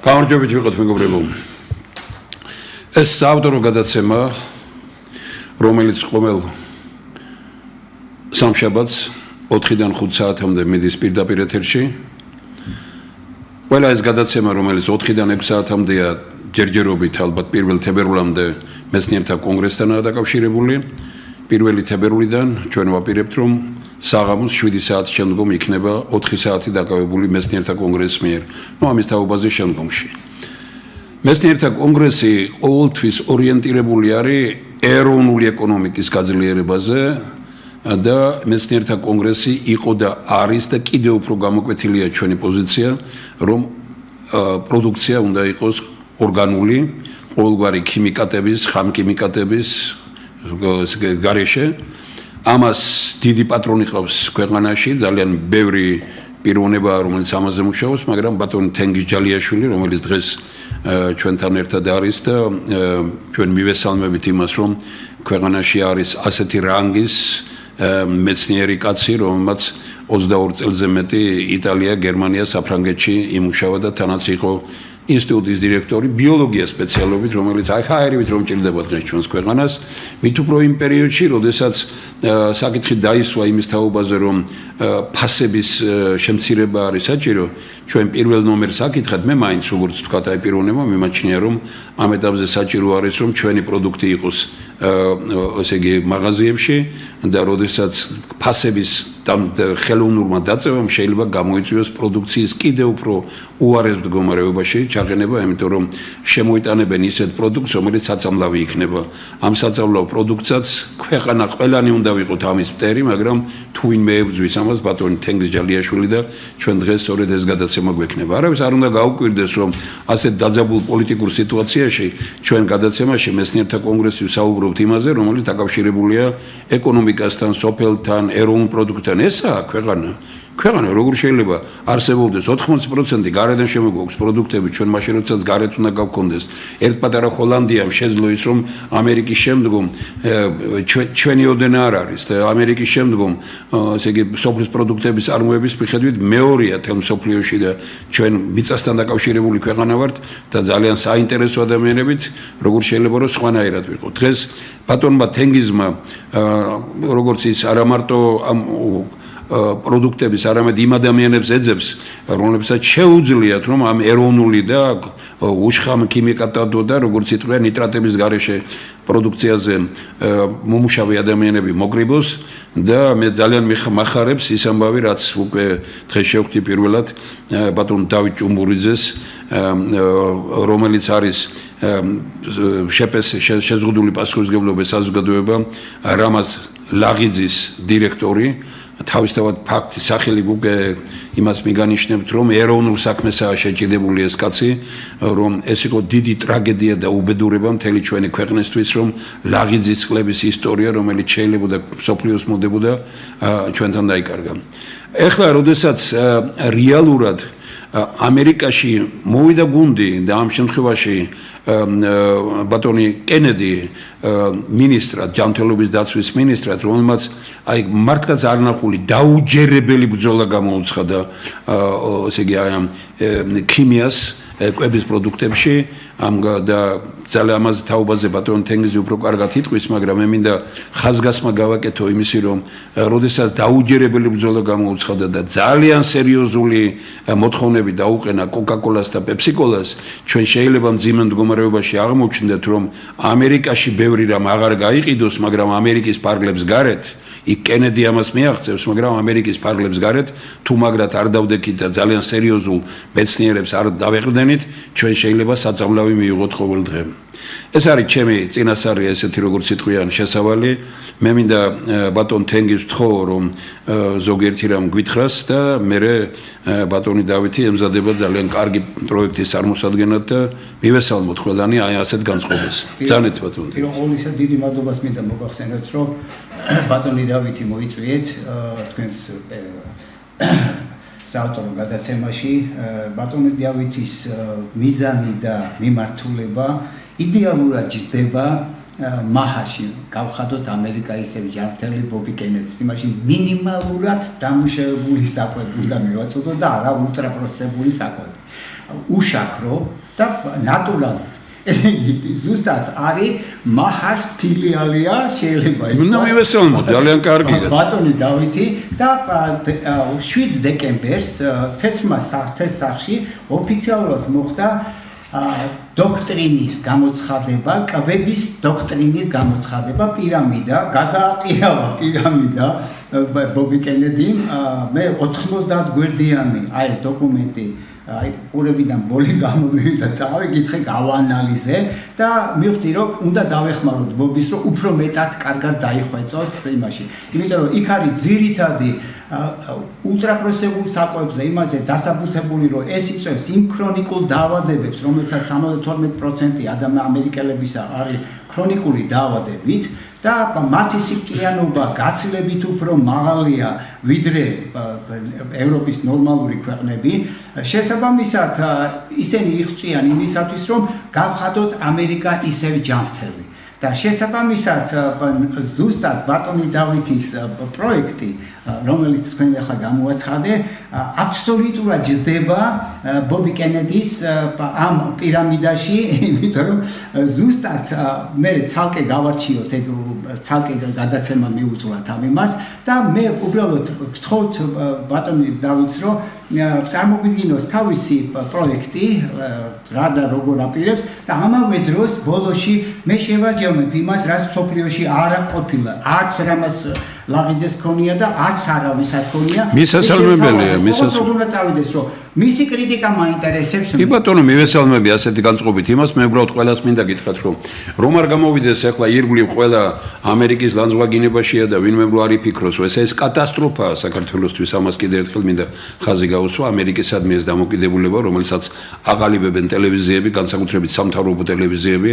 გამარჯვებით ვიყოთ მეგობრებო. ეს საავტორო გადაცემა, რომელიც ყოველ სამშაბათს 4-დან 5 საათამდე მიდის პირდაპირ ეთერში. ყველა ეს გადაცემა, რომელიც 4-დან 6 საათამდეა, ჯერჯერობით ალბათ 1 თებერვლამდე მეცნიერთა კონგრესთანაა დაკავშირებული. 1 თებერვლიდან ჩვენ ვაპირებთ, რომ საღამოს 7 საათის შემდგომ იქნება 4 საათი დაკავებული მეცნიერთა კონგრესის მიერ. ამის თაობაზე შემდგომში. მეცნიერთა კონგრესი ყოველთვის ორიენტირებული არის ეროვნული ეკონომიკის გაძლიერებაზე და მეცნიერთა კონგრესი იყო და არის და კიდევ უფრო გამოკვეთილია ჩვენი პოზიცია, რომ პროდუქცია უნდა იყოს ორგანული, ყოველგვარი ქიმიკატების, ხამქიმიკატების გარეშე. ამას დიდი პატრონი ყავს ქვეყანაში, ძალიან ბევრი პიროვნებაა, რომელიც ამაზე მუშაობს, მაგრამ ბატონი თენგიზ ჯალიაშვილი, რომელიც დღეს ჩვენთან ერთად არის და ჩვენ მივესალმებით იმას, რომ ქვეყანაში არის ასეთი რანგის მეცნიერი კაცი, რომელმაც 22 წელზე მეტი იტალია, გერმანია, საფრანგეთში იმუშავა და თანაც იყო ინსტიტუტის დირექტორი ბიოლოგია სპეციალობით, რომელიც აიხაერებით რომ ჭირდება დღეს ჩვენს ქვეყანას, მით უფრო იმ პერიოდში, როდესაც საკითხი დაისვა იმის თაობაზე, რომ ფასების შემცირება არის საჭირო, ჩვენ პირველ ნომერს აკითხეთ, მე მაინც როგორც თქვა აი პიროვნება მიმაჩნია, რომ ამ ეტაპზე საჭირო არის, რომ ჩვენი პროდუქტი იყოს ესე იგი მაღაზიებში და როდესაც ფასების ხელოვნურმა დაწევამ შეიძლება გამოიწვიოს პროდუქციის კიდევ უფრო უარეს მდგომარეობაში ჩაყენება, იმიტომ რომ შემოიტანებენ ისეთ პროდუქტს, რომელიც საწამლავი იქნება. ამ საწამლავ პროდუქტსაც ქვეყანა ყველანი უნდა ვიყოთ ამის მტერი, მაგრამ თუ ვინმე ებრძვის ამას, ბატონი თენგიზ ჯალიაშვილი და ჩვენ დღეს სწორედ ეს გადაცემა გვექნება. არავის არ უნდა გაუკვირდეს, რომ ასეთ დაძაბულ პოლიტიკურ სიტუაციაში ჩვენ გადაცემაში მეცნიერთა კონგრესი ვსაუბრობთ იმაზე, რომელიც დაკავშირებულია ეკონომიკასთან, სოფელთან, ეროვნულ პროდუქტთან. ესაა ქვეყანა როგორ შეიძლება არსებობდეს 80% გარედან შემოგვაქვს პროდუქტები, ჩვენ მაშინ როდესაც გარეთ უნდა გავქონდეს. ერთ პატარა ჰოლანდიამ შეძლო ის, რომ ამერიკის შემდგომ ჩვენი ოდენა არ არის და ამერიკის შემდგომ ესე იგი სოფლის პროდუქტების წარმოების მიხედვით მეორეა თელ მსოფლიოში და ჩვენ მიწასთან დაკავშირებული ქვეყანა ვართ და ძალიან საინტერესო ადამიანებით, როგორ შეიძლება რომ სხვანაირად ვიყოთ. დღეს ბატონმა თენგიზმა როგორც ის არა მარტო ამ პროდუქტების, არამედ იმ ადამიანებს ეძებს, რომლებსაც შეუძლიათ, რომ ამ ეროვნული და უშხამ ქიმიკატადო და როგორც იტყვიან ნიტრატების გარეშე პროდუქციაზე მომუშავე ადამიანები მოკრიბოს და მე ძალიან მახარებს ის ამბავი, რაც უკვე დღეს შევხვდი პირველად ბატონ დავით ჭუმბურიძეს, რომელიც არის შეზღუდული პასუხისმგებლობის საზოგადოება რამაზ ლაღიძის დირექტორი. თავისთავად ფაქტი სახელი უკვე იმას მიგანიშნებთ, რომ ეროვნულ საქმესაა შეჭიდებული ეს კაცი, რომ ეს იყო დიდი ტრაგედია და უბედურება მთელი ჩვენი ქვეყნისთვის, რომ ლაღიძის წყლების ისტორია, რომელიც შეიძლება მსოფლიოს მოდებოდა, ჩვენთან დაიკარგა. ეხლა, როდესაც რეალურად ამერიკაში მოვიდა გუნდი და ამ შემთხვევაში ბატონი კენედი მინისტრად, ჯანმრთელობის დაცვის მინისტრად, რომელმაც აი მართლაც არნახული დაუჯერებელი ბრძოლა გამოუცხადა ესე იგი ამ ქიმიას კვების პროდუქტებში და ძალიან ამაზე თაობაზე ბატონ თენგიზი უფრო კარგად იტყვის, მაგრამ მე მინდა ხაზგასმა გავაკეთო იმისი, რომ როდესაც დაუჯერებელი ბრძოლა გამოუცხადა და ძალიან სერიოზული მოთხოვნები დაუყენა კოკა-კოლას და პეპსი-კოლას, ჩვენ შეიძლება მძიმე მდგომარეობაში აღმოვჩნდეთ, რომ ამერიკაში ბევრი რამ აღარ გაიყიდოს, მაგრამ ამერიკის პარლებს გარეთ იქ კენედი ამას მიაღწევს, მაგრამ ამერიკის პარლებს გარეთ თუ მაგრად არ დავდექით და ძალიან სერიოზულ მეცნიერებს არ დავეყრდენით, ჩვენ შეიძლება საწამლავი მივიღოთ ყოველ დღე. ეს არის ჩემი წინასწარი ესეთი როგორც იტყვიან შესავალი. მე მინდა ბატონ თენგიზ ვთხოვ, რომ ზოგიერთი რამ გვითხრას და მე ბატონი დავითი ემზადება ძალიან კარგი პროექტის წარმოსადგენად და მივესალმოთ ყველანი აი ასეთ განწყობას. ძალიან ბატონი. ყოველისა დიდი მადლობას მინდა მოგახსენოთ, რომ ბატონი დავითი მოიწვიეთ თქვენს საავტორო გადაცემაში. ბატონი დავითის მიზანი და მიმართულება იდეალურად ჯდება მაჰაში გავხადოთ ამერიკა ისევ ჯანმრთელი ბობი კენედის იმაში მინიმალურად დამუშავებული საკვები უნდა მივაწოდო და არა ულტრაპროცესებული საკვები. უშაქრო და ნატურალური. ზუსტად არის მაჰას ფილიალია შეიძლება ითქვას. ნუ მივესალმო ძალიან კარგია. ბატონი დავითი და 7 დეკემბერს თეთრმა სახლში ოფიციალურად მოხდა დოქტრინის გამოცხადება, კვების დოქტრინის გამოცხადება, პირამიდა, გადააყირავა პირამიდა ბობი კენედიმ, მე 90 გვერდიანი აი ეს დოკუმენტი აი ყურებიდან ბოლი გამომივიდა, წავიკითხე, გავანალიზე და მივხვდი რომ უნდა დავეხმაროთ ბობის რომ უფრო მეტად კარგად დაიხვეწოს იმაში. იმიტომ რომ იქ არის ძირითადი ულტრაპროცესებულ საკვებზე იმაზე დასაბუთებული რომ ეს იწვევს იმ ქრონიკულ დაავადებებს, რომელსაც 72% ამერიკელებისა არის ქრონიკული დაავადებით და მათი სიკვდილიანობა გაცილებით უფრო მაღალია ვიდრე ევროპის ნორმალური ქვეყნები. შესაბამისად ისინი იღწვიან იმისათვის რომ გავხადოთ ამერიკა ისევ ჯანმრთელი. და შესაბამისად ზუსტად ბატონი დავითის პროექტი რომელიც თქვენ ახლა გამოაცხადე აბსოლუტურად ჯდება ბობი კენედის ამ პირამიდაში იმიტომ რომ ზუსტად მე ცალკე გავარჩიოთ ეგ ცალკე გადაცემა მიუძღვრათ ამ იმას და მე უბრალოდ ვთხოვთ ბატონი დავითს რომ წარმოგვიდგინოს თავისი პროექტი რა და როგორ აპირებს და ამავე დროს ბოლოში მე შევაჯამებ იმას რაც სოფლიოში არ ყოფილა არც რამას ლაღიძეს ქონია და არც არავის არ ქონია მისასალმებელია როგორ წავიდეს რომ მისი კრიტიკა მაინტერესებს კი ბატონო მივესალმები ასეთი განწყობით იმას მე უბრალოდ ყველას მინდა გითხრათ რომ არ გამოვიდეს ახლა ირგვლივ ყველა ამერიკის ლანძღვაგინებაშია და ვინმე არ იფიქროს რომ ეს კატასტროფაა საქართველოსთვის ამას კიდევ ერთხელ მინდა ხაზი გაუსვა ამერიკისადმი ეს დამოკიდებულება რომელსაც აყალიბებენ ტელევიზიები განსაკუთრებით სამთავრობო ტელევიზიები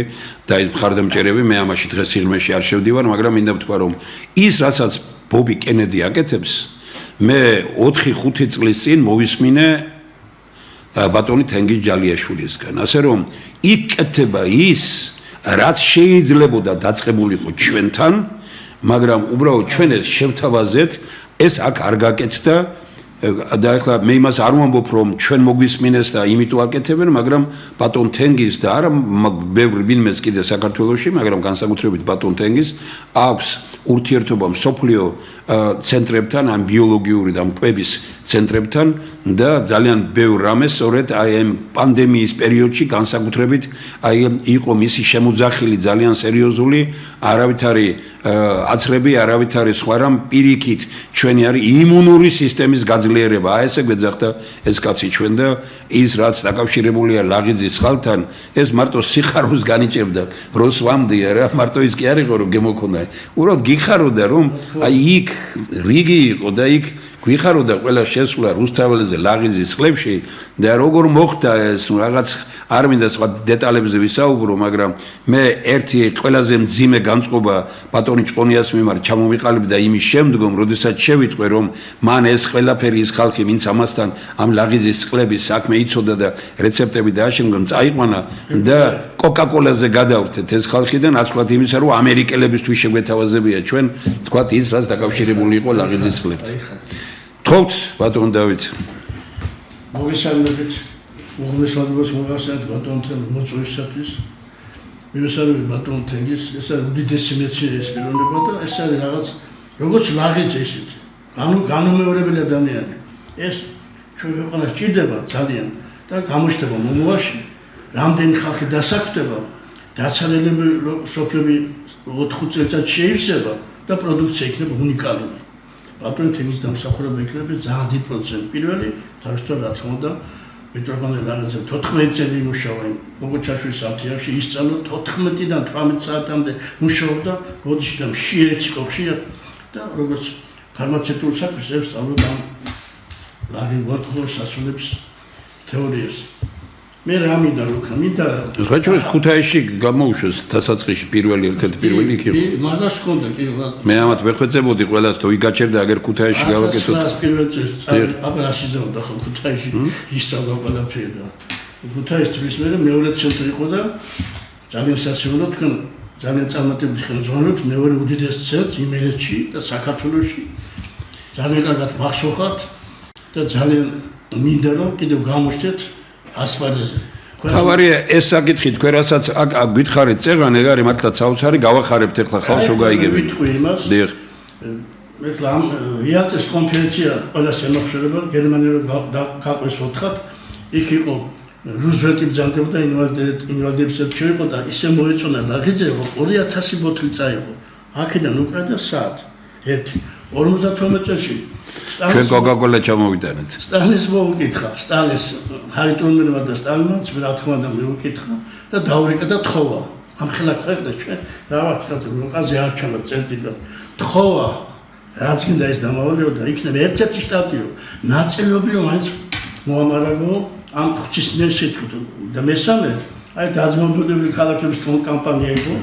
და ის მხარდამჭერები მე ამაში დღეს სიღრმეში არ შევდივარ მაგრამ მინდა ვთქვა რომ ის რასაც ბობი კენედი აკეთებს მე 4-5 წლის წინ მოვისმინე ბატონი თენგიზ ჯალიაშვილისგან ასე რომ იქ კეთება ის რაც შეიძლებოდა დაწყებულიყო ჩვენთან მაგრამ უბრალოდ ჩვენ ეს შევთავაზეთ ეს აქ არ გაკეთდა და ახლა მე იმას არ ვამბობ რომ ჩვენ მოგვისმინეს და იმიტო აკეთებენ მაგრამ ბატონ თენგიზ და არა ბევრი ვინმეს კიდე საქართველოში მაგრამ განსაკუთრებით ბატონ თენგიზ აქვს ურთიერთობა მსოფლიო ცენტრებთან ან ბიოლოგიური და მკვების ცენტრებთან და ძალიან ბევრ რამეს სწორედ აი ამ პანდემიის პერიოდში განსაკუთრებით აი იყო მისი შემოძახილი ძალიან სერიოზული არავითარი აცრები არავითარი სხვა რამ პირიქით ჩვენი არის იმუნური სისტემის გაძლიერება აი ესე გვეძახდა ეს კაცი ჩვენ და ის რაც დაკავშირებულია ლაღიძის ხალთან ეს მარტო სიხარულს განიჭებდა როს ვამდია რა მარტო ის კი არ იყო რომ გემოქონდა უბრალოდ გიხაროდა რომ აი იქ რიგი იყო და იქ გვიხაროდა ყველა შესვლა რუსთაველზე ლაღიძის წყლებში და როგორ მოხდა ეს რაღაც არ მინდა სხვა დეტალებზე ვისაუბრო მაგრამ მე ერთი ყველაზე მძიმე განწყობა ბატონი ჭყონიას მიმართ ჩამომიყალიბდა იმის შემდგომ როდესაც შევიტყვე რომ მან ეს ყველაფერი ის ხალხი ვინც ამასთან ამ ლაღიძის წყლების საქმე იცოდა და რეცეპტები დააშენგა წაიყვანა და კოკაკოლაზე გადავრთეთ ეს ხალხი და ნაცვლად იმისა რომ ამერიკელებისთვის შეგვეთავაზებია ჩვენ თქვათ ის რაც დაკავშირებული იყო ლაღიძის წყლებთან თხოვთ ბატონ დავით მოგესალმებით უღმესადობას მოგასწრებთ ბატონ მოწვევისათვის მივესალმებით ბატონ თენგიზ ეს არის უდიდესი მეცნიერის პიროვნება და ეს არის რაღაც როგორც ლაღიძე ისეთი განუმეორებელი ადამიანი ეს ჩვენ ქვეყანას ჭირდება ძალიან და გამოჩნდება მომავალში რამდენი ხალხი დასაქმდება დაცალებული სოფლები 4 წელიწად შეივსება და პროდუქცია იქნება უნიკალური ბატონ თენგიზ დამსახურება იქნება ძალიან დიდ პროცენტი პირველი თავისთავად რა თქმა უნდა მეტროპოლიტენ ლაღიძე 14 წელი მუშაობა ბოგოჩაშვილის სამთიებში ისწავლა 14-დან 18 საათამდე მუშაობდა გოდიშიდან შიერეთი კოხშია და როგორც ფარმაცევტულ საქმეს ევსწავლოთ ამ ლაღიძის სასულებს თეორიას მე რა მინდა რომ მინდა რაჭურის ქუთაისში გამოუშვეს დასაწყისში პირველი ერთ-ერთი პირველი იქ იყო მაგას ხონდა კი მე ამათ ვეხვეწებოდი ყველას თუ იგაჩერდა აგერ ქუთაისში გავაკეთოთ ეს პირველ წელს აპარაშიზე უნდა ხო ქუთაისში ისწავლა ყველაფერი და ქუთაის თბილისში მეორე ცენტრი იყო და ძალიან სასიამოვნო თქვენ ძალიან წარმატებული ხელმძღვანელობით მეორე უდიდეს ცელს იმერეთში და საქართველოში ძალიან კარგად მახსოვხართ და ძალიან მინდა რომ კიდევ გამოჩნდეთ ასპარეზზე. თავარია ეს საკითხი თქვენ რასაც აქ გითხარით წეღან ეგ არის მართლაც საოცარი გავახარებთ ახლა ხალხს შეგაიგებთ. ვიტყვი იმას. დიახ. ეხლა ამ იალტის კონფერენცია ყველას ემახსოვრება გერმანიურად გაყვეს 4-ხად იქ იყო რუზველტი ბრძანდებოდა ინვალიდებს შეიყო და ისე მოეწონა ლაღიძე რომ 2000 ბოთლი წაიღო აქედან უკრადა საათ 1 52 წელში ჩვენ კოკაკოლა ჩამოვიტანეთ სტალინის მოუკითხა სტალინის ჰარიტონმა და სტალინმაც რა თქმა უნდა მეუკითხა და დაურეკა თხოვა ამ ხელა ქვეყნა ჩვენ დავათხათ როკაზე არ ჩამა წერტილი თხოვა რაც გინდა ის დამავლიო და იქნება ერთ-ერთი შტატიო ნაწილობრივ მაინც მოამარაგო ამ ღვთისმიერ სიტყვით და მესამე აი დაძმობილებული ქალაქების კომპანია იყო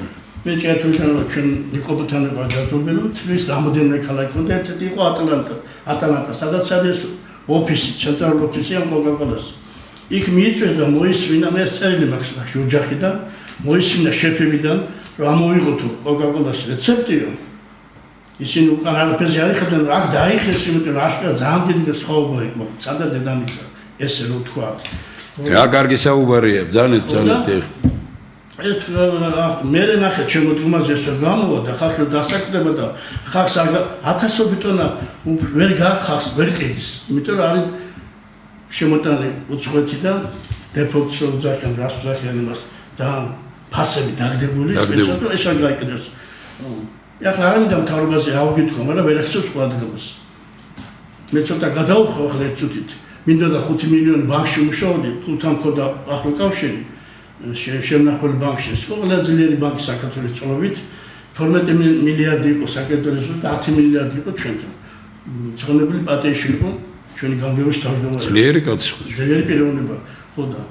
მე ჭერტვიდან ჩვენ ნიკობთან ვაჯობენ თბილისის რამოდენიმე ქალაქი უნდა ერთ-ერთი იყო ატალანტა სადაც არის ოფისი ცენტრალური ოფისი ამ კოკაკოლას იქ მიიწვეს და მოისმინა მე წერილი მაქვს ოჯახიდან მოისმინა შეფებიდან რომ ამოიღოთ კოკაკოლას რეცეპტიო ისინი უკან არაფერზე არ იხებდნენ აქ დაიხეს იმიტომ რომ აშკარა ძალიან დიდი სხვაობა იყო სადა დედამიწა ესე რომ თქვათ რა კარგი საუბარია ძალიან ეს მე ნახე ჩემო თქმაზე ეს გამოვა და ხალხი დასაქმდება და ხალხს 1000 ტონა ვერ გახავს ვერ ყიდის იმიტომ რომ არის შემოტანი უცხოეთიდან დეფოლტს ოძახიან რას ოძახიან იმას ძალიან ფასები დაგდებული სპეციალურად ეს არ გაიგებს ახლა არ მინდა მთავრობაზე ავგითხო მაგრამ ვერ ახსოვს ყადღებას მე ცოტა გადავხო ახლა ერთ წუთით მინდოდა 5 მილიონი ბანკში მუშაობდი ფულთან მქონდა ახლა კავშირი შემნახული ბანკში ყველა ძლიერი ბანკი საქართველოს წლობით 12 მილიარდი იყო საქართველოს და 10 მილიარდი იყო ჩვენთან ცხოვრებული პატეიში იყო ჩვენი გამგეობის თავმჯდომარე ძლიერი კაცი ძლიერი პიროვნება ხო და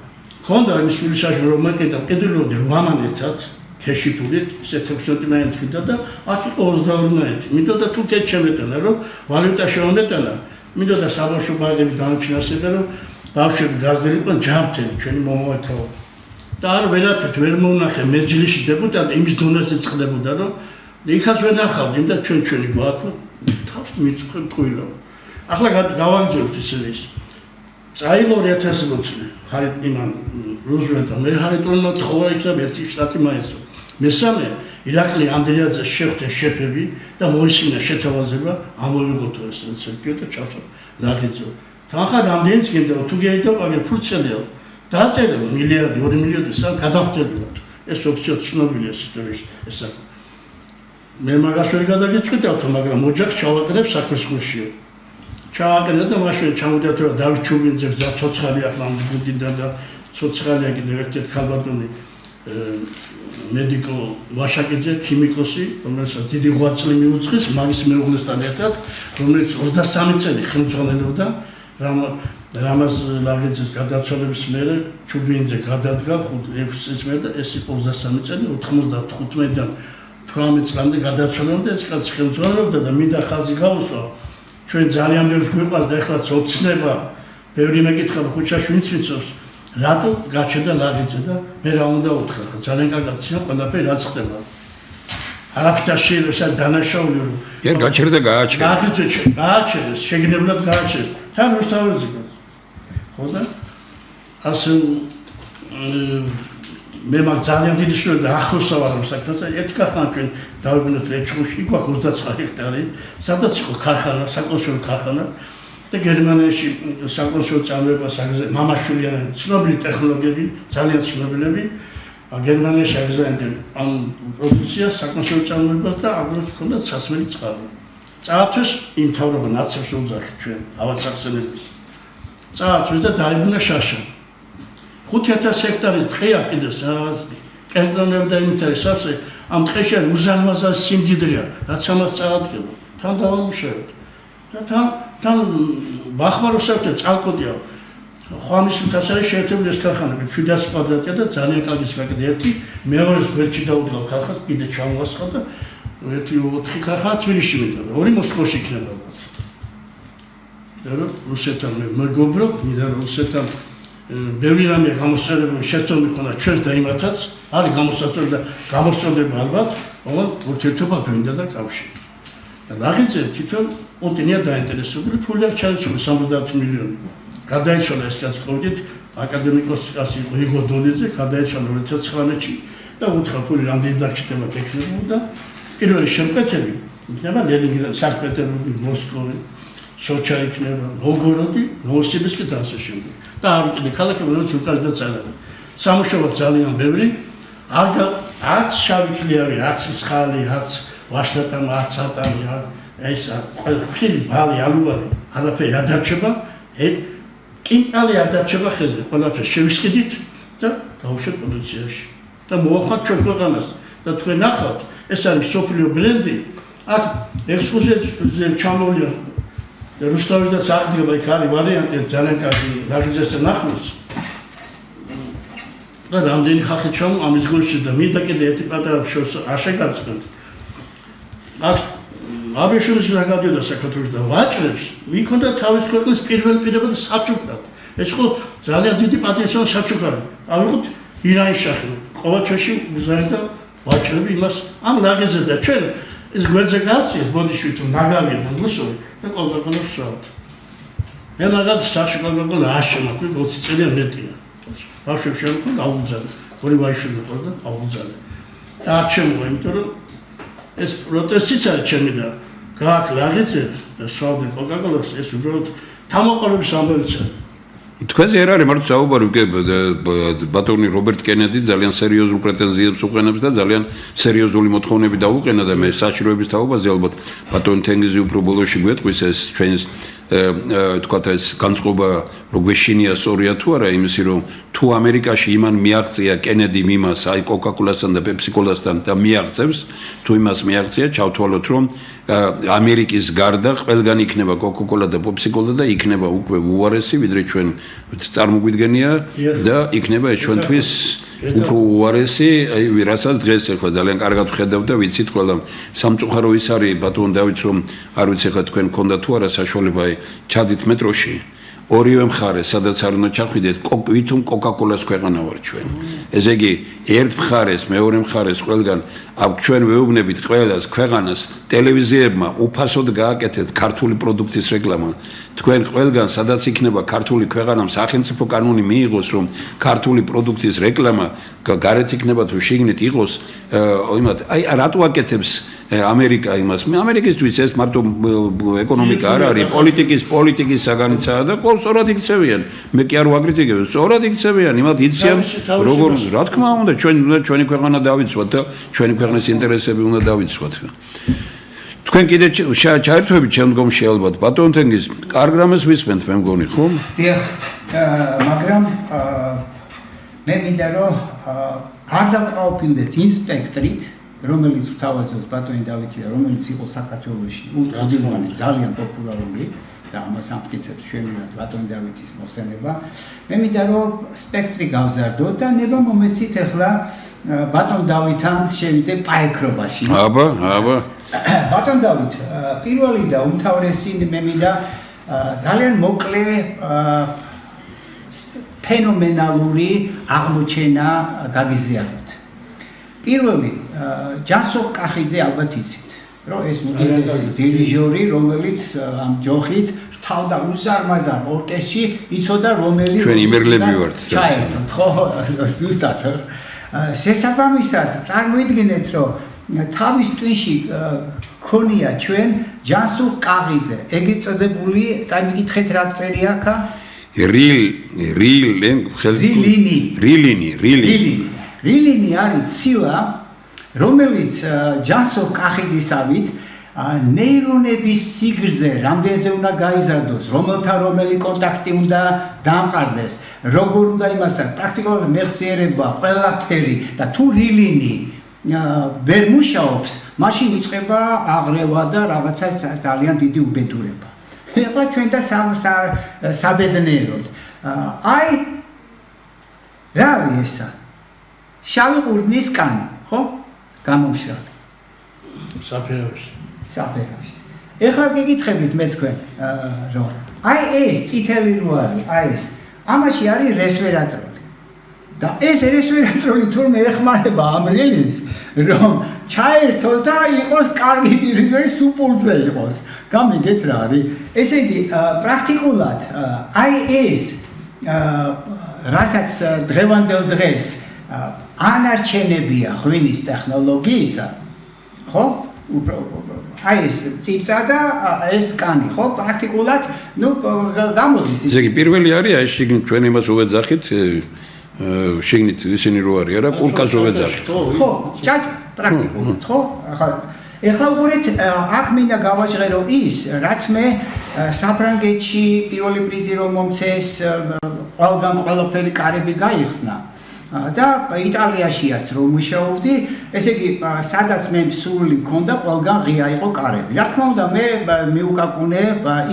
ქონდა იმის ფილოსოფია რომ მაკეტა კედელობდი 8 მანეთად ქეში ფულით ისე 16 მაინც ხიდა და აქ იყო 22 მაინც მინდოდა თუ კეთ შემეტანა რომ ვალუტა შემეტანა მინდოდა საბავშვო ბაღები განფინანსებდა რომ ბავშვები გაზრდილიყვნენ ჯამთელი ჩვენი მომავალთაო და არ ვერაფერთ ვერ მონახე მეჯლიში დეპუტატი იმის დონეზე წყდებოდა რომ იქაც ვერ ნახავდი და ჩვენი გვაქვს თავს მიწუხებ ტყუილო ახლა გავაგრძელებთ ისე ის წაიღო 2000 ბოთლი ხარით იმან რუზველტმა მე ჰარიტონმა თხოვა იქნება ერთი შტატი მაინცო მესამე ირაკლი ანდრიაძეს შეხვდნენ შეფები და მოისმინა შეთავაზება ამოვიღოთ ეს რეცეპტი და ჩავსვა ლაღიძე თანხა რამდენიც გინდა თუ გეიდა აგერ ფურცელია დაწერა მილიარდი 2 მილიარდი სამ გადავხდებოდ ეს ოფიციალ ცნობილია ისტორიის ესა მე მაგას ვერ გადაგიწყვიტავთ მაგრამ ოჯახს ჩავაკრებ საქმის ხუშიო ჩააკრა და მაშინ ჩამოდიათ რომ დავით ჩუბინძე და ცოცხალი ახლა მგუდიდან და ცოცხალია კიდევ ერთ-ერთი ხალბატონი მედიკო ვაშაკიძე ქიმიკოსი რომელსაც დიდი ღვაწლი მიუძღვის მაგის მეუღლესთან ერთად რომელიც 23 წელი ხელმძღვანელობდა რამაზ ლაღიძის გადაცვალების მერე ჩუბინძე გადადგა 6 წლის მერე და ეს იყო 23 წელი 95-დან 18 წლამდე გადაცვალებდა ეს კაცი ხელმძღვანელობდა და მინდა ხაზი გავუსვა ჩვენ ძალიან ბევრს გვიყვარს და ეხლაც ოცნება ბევრი მეკითხა ხუჩაში ვინც ვიცობს რატო გაჩერდა ლაღიძე და მე რა უნდა უთხრა ხა ძალიან კარგად ცნო ყველაფერი რაც ხდება არაფერს შეიძლება დანაშაული რომ კი გაჩერდა გააჩერეს შეგნებლად გააჩერეს თან რუსთაველზე ხო და ასე მე მაგ ძალიან დიდი შრომა და ახლოსავარ საქმეზე ერთი ქარხანა ჩვენ დავიბუნოთ ეჩხუში იქ აქვს 29 ჰექტარი სადაც იყო ქარხანა საკონსერვო ქარხანა და გერმანიაში საკონსერვო წარმოებას აგზე მამაშვილი ცნობილი ტექნოლოგიები ძალიან ცნობილები გერმანიაში აგზავნდნენ ამ პროდუქციას საკონსერვო წარმოებას და აგრეთ ჰქონდა სასმელი წყალი წაათვეს იმთავრობა ნაცებს უძახით ჩვენ ავაცახსენების წაათვეს და დაიბუნა შაშა 5000 ჰექტარი ტყეა კიდეს კენტრონები და იმითარი სავსე ამ ტყეში უზარმაზარი სიმდიდრეა რაც ამას წაადგება თან დავამუშავებთ და თან ბახმაროსებთ წალკოდია ხვამის მთასარი შეერთებული ეს ქარხანები 700 კვადრატია და ძალიან კარგი სკაკედი ერთი მეორეს ვერჩი დაუდგა ქარხანას კიდე ჩამოვასხა და ერთი 4 ქარხანა თბილისში მიდოდა ორი მოსკოვში იქნება და რუსეთთან მე მეგობრობ მიდა რუსეთთან ბევრი რამე გამოსწორებული შეცდომი ქონა ჩვენს და იმათაც არის გამოსაწორებელი და გამოსწორდება ალბათ ოღონდ ურთიერთობა გვინდა და კავშირი. და ლაღიძე თვითონ პუტინია დაინტერესებული ფული არ ჩაიცვალა 70 მილიონი. გადაიცვალა ეს კაცი ყოდით აკადემიკოსი კაცი იყო იგო დოლიძე გადაიცვალა 2019-ში და უთხრა ფული რამდენი დაგჭირდება ტექნიკურ და პირველი შემკვეთები იქნება ლენინგრადი, სანქტ-პეტერბურგი, მოსკოვი, სოჩა იქნება, ნოვგოროდი, ნოვოსიბირსკი და ასე შემდეგ. და არ ვიყიდე ქალაქები რომელიც უკაც და წარადა. სამუშაო ძალიან ბევრი, არც შავი ქლიავი, არც მსხალი, არც ვაშლატა, არც ატამი, ეს ხილი ბალი ალუვარი, არაფერი არ დარჩება, კინკალი არ დარჩება ხეზე, ყველაფერს შევისყიდით და გავუშვათ პროდუქციაში. და მოვახოთ ჩვენ ქვეყანას და თქვენ ნახავთ, ეს არის სოფლიო ბრენდი, აქ ექსკლუზივზე ჩამოვლია რუსთავის და საღდგება იქ არის ვარიანტი ძალიან კარგი ლაღიძეს ნახოს. და რამდენი ხალხი ჩამო ამის გულში და მინდა კიდე ერთი პატარა შორს არ შეგარწმენთ. აქ აბეშოვის რა გადიოდა საქართველოს და ვაჭრებს, მიქონდა თავის ქვეყნის პირველ პირებად საჩუქრად. ეს ხო ძალიან დიდი პატივისცემა საჩუქარი. ავიღოთ ირანის შაჰი, ყოველ ჩვენში უზაიდა ვაჭრები იმას ამ ლაღიძე და ჩვენ ეს გვერდზე გავწიეთ ბოდიშვით ნაგავია და რუსული და კოლგაკონებს ვსვათ. მე მაგათ სახში კოლგაკონა აშენა, თქვი 20 წელია მეტია. ბავშვებს შემოქმნა აუგზავნე, ორი ვაიშვილი იყო და აუგზავნე. და არ შემოვა, იმიტომ რომ ეს პროტესტიც არის ჩემი და გააკ ლაღიძე და სვავდი კოლგაკონებს ეს უბრალოდ თამოყოლების ამბავიც არის. თქვენზე არ არის მარტო საუბარი, ბატონი რობერტ კენედი ძალიან სერიოზულ პრეტენზიებს უყენებს და ძალიან სერიოზული მოთხოვნები დაუყენა და მე საჭიროების თაობაზე ალბათ ბატონი თენგიზი უფრო ბოლოში გვეტყვის ეს ჩვენს თქვათ ეს განწყობა რო გვეშინია სწორია თუ არა იმისი რომ თუ ამერიკაში იმან მიაღწია კენედი იმას აი კოკა-კოლასთან და პეპსი-კოლასთან და მიაღწევს თუ იმას მიაღწია ჩავთვალოთ რომ ამერიკის გარდა ყველგან იქნება კოკა-კოლა და პეპსი-კოლა და იქნება უკვე უარესი ვიდრე ჩვენ წარმოგვიდგენია და იქნება ეს ჩვენთვის უფრო უარესი აი რასაც დღეს ახლა ძალიან კარგად ვხედავთ და ვიცით ყველა სამწუხარო ის არის ბატონ დავით რომ არ ვიცი ახლა თქვენ გქონდა თუ არა საშუალება აი ჩადით მეტროში ორივე მხარეს სადაც არ უნდა ჩახვიდეთ ვითომ კოკა-კოლას ქვეყანა ვარ ჩვენ ესე იგი ერთ მხარეს მეორე მხარეს ყველგან აქ ჩვენ ვეუბნებით ყველას ქვეყანას ტელევიზიებმა უფასოდ გააკეთეთ ქართული პროდუქტის რეკლამა თქვენ ყველგან სადაც იქნება ქართული ქვეყანამ სახელმწიფო კანონი მიიღოს რომ ქართული პროდუქტის რეკლამა გარეთ იქნება თუ შიგნით იყოს იმათ აი რატო აკეთებს ამერიკა იმას მე ამერიკისთვის ეს მარტო ეკონომიკა არ არის პოლიტიკის საგანიცაა და ყოველ სწორად იქცევიან მე კი არ ვაკრიტიკებ სწორად იქცევიან იმათ იციან როგორ რა თქმა უნდა ჩვენი ქვეყანა დავიცვათ და ჩვენი ქვეყნის ინტერესები უნდა დავიცვათ თქვენ კიდე ჩაერთვებით შემდგომში ალბათ ბატონ თენგიზ კარგ რამეს ვისმენთ მე მგონი ხო დიახ მაგრამ მე მინდა რომ არ დავყავფინდეთ ინსპექტრით რომელიც თავაზობს ბატონი დავითი და რომელიც იყო საქართველოში უდიდმანი ძალიან პოპულარული და ამას ამტკიცებს შემიძლია ბატონი დავითის მოსენება მე მინდა რომ სპექტრი გავზარდო და ნება მომეცით ახლა ბატონ დავითთან შევიდე პაექრობაში აბა ბატონ დავით პირველი და უმთავრესი მე მინდა ძალიან მოკლე ფენომენალური აღმოჩენა გაგიზიაროთ პირველი ჯანსუღ კახიძე ალბათ იცით რომ ეს უდიდესი დირიჟორი რომელიც ამ ჯოხით რთავდა უზარმაზარ ორკესტრში იცოდა რომელი ჩვენ იმერლები ვართ ჩაერთოთ ხო ზუსტად შესაბამისად წარმოიდგინეთ რომ თავის ტვინში ქონია ჩვენ ჯანსუღ კახიძე ეგ წოდებული წარმოგითხეთ რა წერია აქა რილინი არის ცილა რომელიც ჯანსუღ კახიძისავით ნეირონების სიგრძე რამდენზე უნდა გაიზარდოს რომელთა რომელი კონტაქტი უნდა დამყარდეს როგორ უნდა იმასთან პრაქტიკულად მეხსიერება ყველაფერი და თუ რილინი ვერ მუშაობს მაშინ იწყება აღრევა და რაღაცა ძალიან დიდი უბედურება ეხლა ჩვენ და საბედნიეროდ აი რა არის ესა შავი ყურძნის კანი ხო გამომშრალი საფერავის ეხლა გეკითხებით მე თქვენ რომ აი ეს წითელი რო არის აი ეს ამაში არის რესვერატროლი. და ეს რესვერატროლი თურმე ეხმარება ამ რელიენს, რომ ჩაერთოს და იყოს კარგი დირიგორი სუპულზე იყოს. გამიგეთ რა არის? ესე იგი, პრაქტიკულად აი ეს რასაც დღევანდელ დღეს ანარჩენებია ღვინის ტექნოლოგიისა, ხო? აი ეს ციფრა და ეს კანი, ხო? პრაქტიკულად, გამოდის ის. ესე იგი, პირველი არის აი შიგნით ჩვენ იმას უვეძახით, შიგნით ისინი რო არის, არა, კურკას უვეძახით. ხო, პრაქტიკულად, ხო? ეხლა უყურეთ, აქ მინდა გავაჟღერო ის, რაც მე საფრანგეთში პირველი პრიზი რომ მომცეს, ყველგან ყველაფერი კარები გაიხსნა. და იტალიაშიაც რომ მუშაობდი, ესე იგი, სადაც მე სული მქონდა, ყველგან ღია იყო კარები. რა თქმა უნდა, მე მიუკაკუნე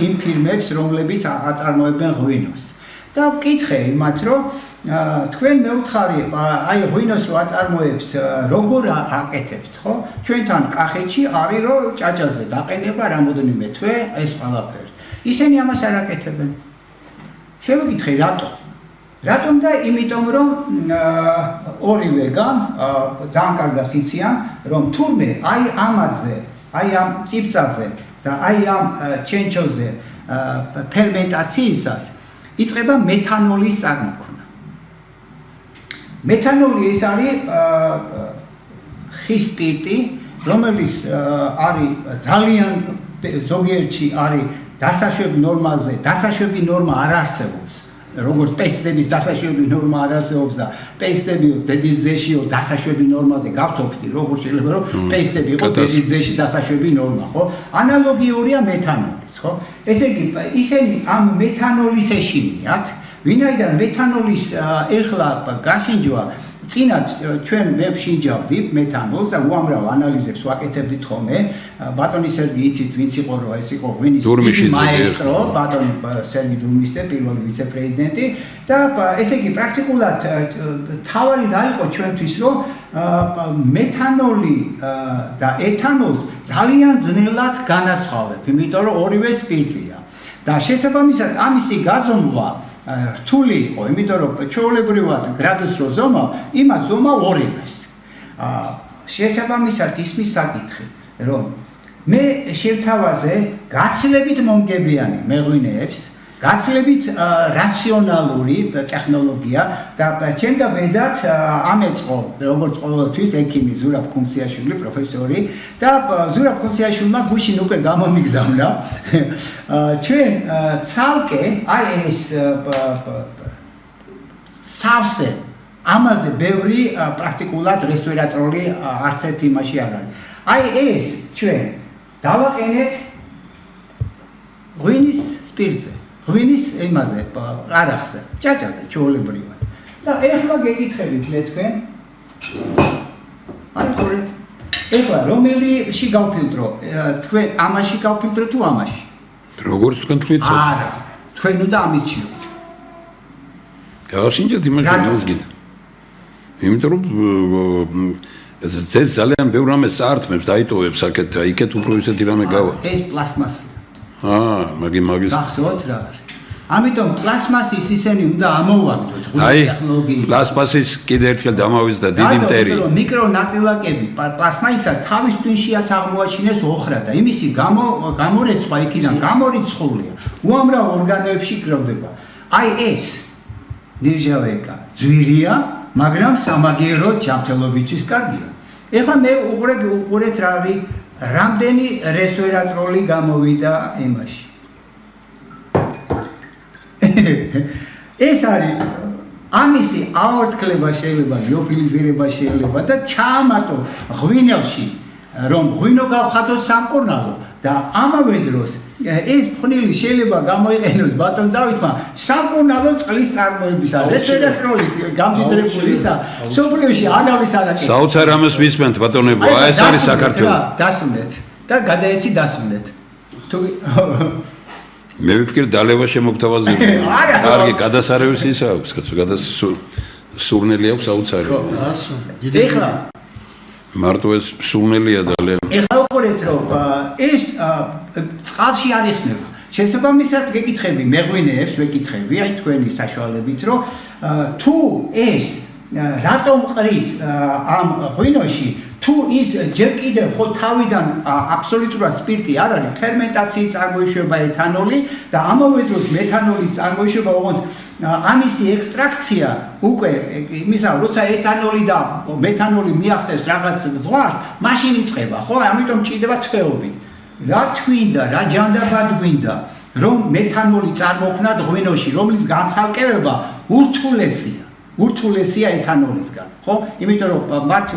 იმ ფილმებს, რომლებიც აწარმოებენ ღვინოს. და ვკითხე იმათ, რომ თქვენ მეუთხარი, აი ღვინოს რო აწარმოებთ, როგორ აკეთებთ, ხო? ჩვენთან კახეთში არის რომ ჭაჭაზე დაყენება რამოდენიმე თვე ეს ყველაფერი. ისინი ამას არ აკეთებენ. შევეკითხე რატო? რატომ და იმიტომ რომ ორივეგან ძალიან კარგად იციან რომ თურმე აი ამაზე, აი ამ ციფრაზე და აი ამ ჩენჩოზე ფერმენტაციისას იწყება მეთანოლის წარმოქმნა. მეთანოლი ეს არის ხის სპირტი, რომელიც არის ძალიან ზოგიერთში არის დასაშვები ნორმაზე, დასაშვები ნორმა არ არსებობს. როგორც პესტების დასაშვები ნორმა არ არსებობს და პესტები დედის ძეშიო დასაშვები ნორმაზე გავწოფთი, როგორც შეიძლება რომ პესტები იყო დედის ძეში დასაშვები ნორმა, ხო? ანალოგიურია მეთანოლის, ხო? ესე იგი, ისინი ამ მეთანოლის ეშინიათ, ვინაიდან მეთანოლის ეხლა გაშინჯვა წინათ ჩვენ ვებშინჯავდი მეთანოლს და უამრავ ანალიზებს ვაკეთებდით ხოლმე. ბატონი სერგი იცით ვინც იყო რომ ეს იყო ღვინის მაესტრო, ბატონი სერგი დურმიშიძე, პირველი ვიცე-პრეზიდენტი და ესე იგი პრაქტიკულად თავარი რა იყო ჩვენთვის რომ მეთანოლი და ეთანოლს ძალიან ძნელად განასხვავებ, იმიტომ რომ ორივე სპირტია. და შესაბამისად ამისი გაზომვა რთული იყო, იმიტომ რომ ჩვეულებრივად გრადუსს რო ზომავ, იმას ზომავ ორივეს. შესაბამისად ისმის საკითხი, რომ მე შევთავაზე გაცილებით მომგებიანი მეღვინეებს, გაცილებით რაციონალური ტექნოლოგია და ჩემდა ბედად ამეწყო, როგორც ყოველთვის ექიმი ზურაბ ქუნციაშვილი, პროფესორი და ზურაბ ქუნციაშვილმა გუშინ უკვე გამომიგზავნა. ჩვენ ცალკე აი ეს სავსე ამაზე ბევრი პრაქტიკულად რესვერატროლი არც ერთ იმაში არ არის. აი ეს ჩვენ დავაყენეთ ღვინის სპირტზე. ღვინის იმაზე, არახზე, ჭაჭაზე, ჩვეულებრივად. და ეხლა გეკითხებით მე თქვენ. აი ხორეთ. ეხლა რომელში გავფილტრო? თქვენ ამაში გავფილტრო თუ ამაში? როგორც თქვენ თქვით? არა, თქვენ უნდა ამიჩიოთ. გავაშინჯეთ იმაში მოვიგეთ. იმიტომ რომ ეს ძალიან ბევრ რამეს საერთმებს დაიტოვებს აქეთ, იქეთ უფრო ისეთი რამე გავა. ეს პლასმასია. მაგის გახსოვთ რა არის? ამიტომ პლასმასის ისინი უნდა ამოვაგდოთ ღვინის ტექნოლოგიით. პლასმასის კიდე ერთხელ დამავის და დიდი მტერი. მიკრო ნაწილაკები პლასმასისა თავის ტვინშიას აღმოაჩინეს ოხრა და იმისი გამორეცხვა იქიდან გამორიცხულია. უამრავ ორგანოებში კროვდება. აი ეს ნირჟავეკა ძვირია, მაგრამ სამაგიერო ჯანმრთელობისთვის კარგია. ეხლა მე უყურეთ რა არის რამდენი რესვერატროლი გამოვიდა იმაში. ეს არის ამისი აორთქლება შეიძლება, ლიოფილიზირება შეიძლება და ჩაამატო ღვინელში, რომ ღვინო გავხადოთ სამკურნალო და ამავე დროს ეს ფხვნილი შეიძლება გამოიყენოს ბატონ დავითმა სამკურნალო წყლის წარმოებისა. რესვერატროლი გამდიდრებულისა სოფლიოში არავის არ აკეთებს. საოცარ ამას ვისმენთ ბატონებო, ეს არის საქართველო. დასუნეთ და გადაეცი დასუნეთ. თუ მე ვფიქრ დალევა შემოგთავაზებია. კარგი, გადასარევს ის აქვს, კაცო, სურნელი აქვს საოცარი. ეხლა მარტო ეს სურნელია ძალიან. ეხლა უყურეთ რომ ეს წყალში არ იხსნება. შესაბამისად გეკითხები მეღვინეებს, ვეკითხები, აი თქვენი საშუალებით, რომ თუ ეს რატომ ყრით ამ ღვინოში თუ ის ჯერ კიდევ ხო თავიდან აბსოლუტურად სპირტი არ არის, ფერმენტაციით წარმოიშვება ეთანოლი და ამავე დროს მეთანოლის წარმოიშვება, ოღონდ ამისი ექსტრაქცია უკვე იმისა, როცა ეთანოლი და მეთანოლი მიახდენს რაღაც ზღვარს, მაშინ იწყება, ხო? ამიტომ ჭირდება თვეობით. რა თვინდა, რა ჯანდაბად გვინდა, რომ მეთანოლი წარმოქმნათ ღვინოში, რომლის განცალკევება ურთულესია ეთანოლისგან, ხო? იმიტომ რომ მათ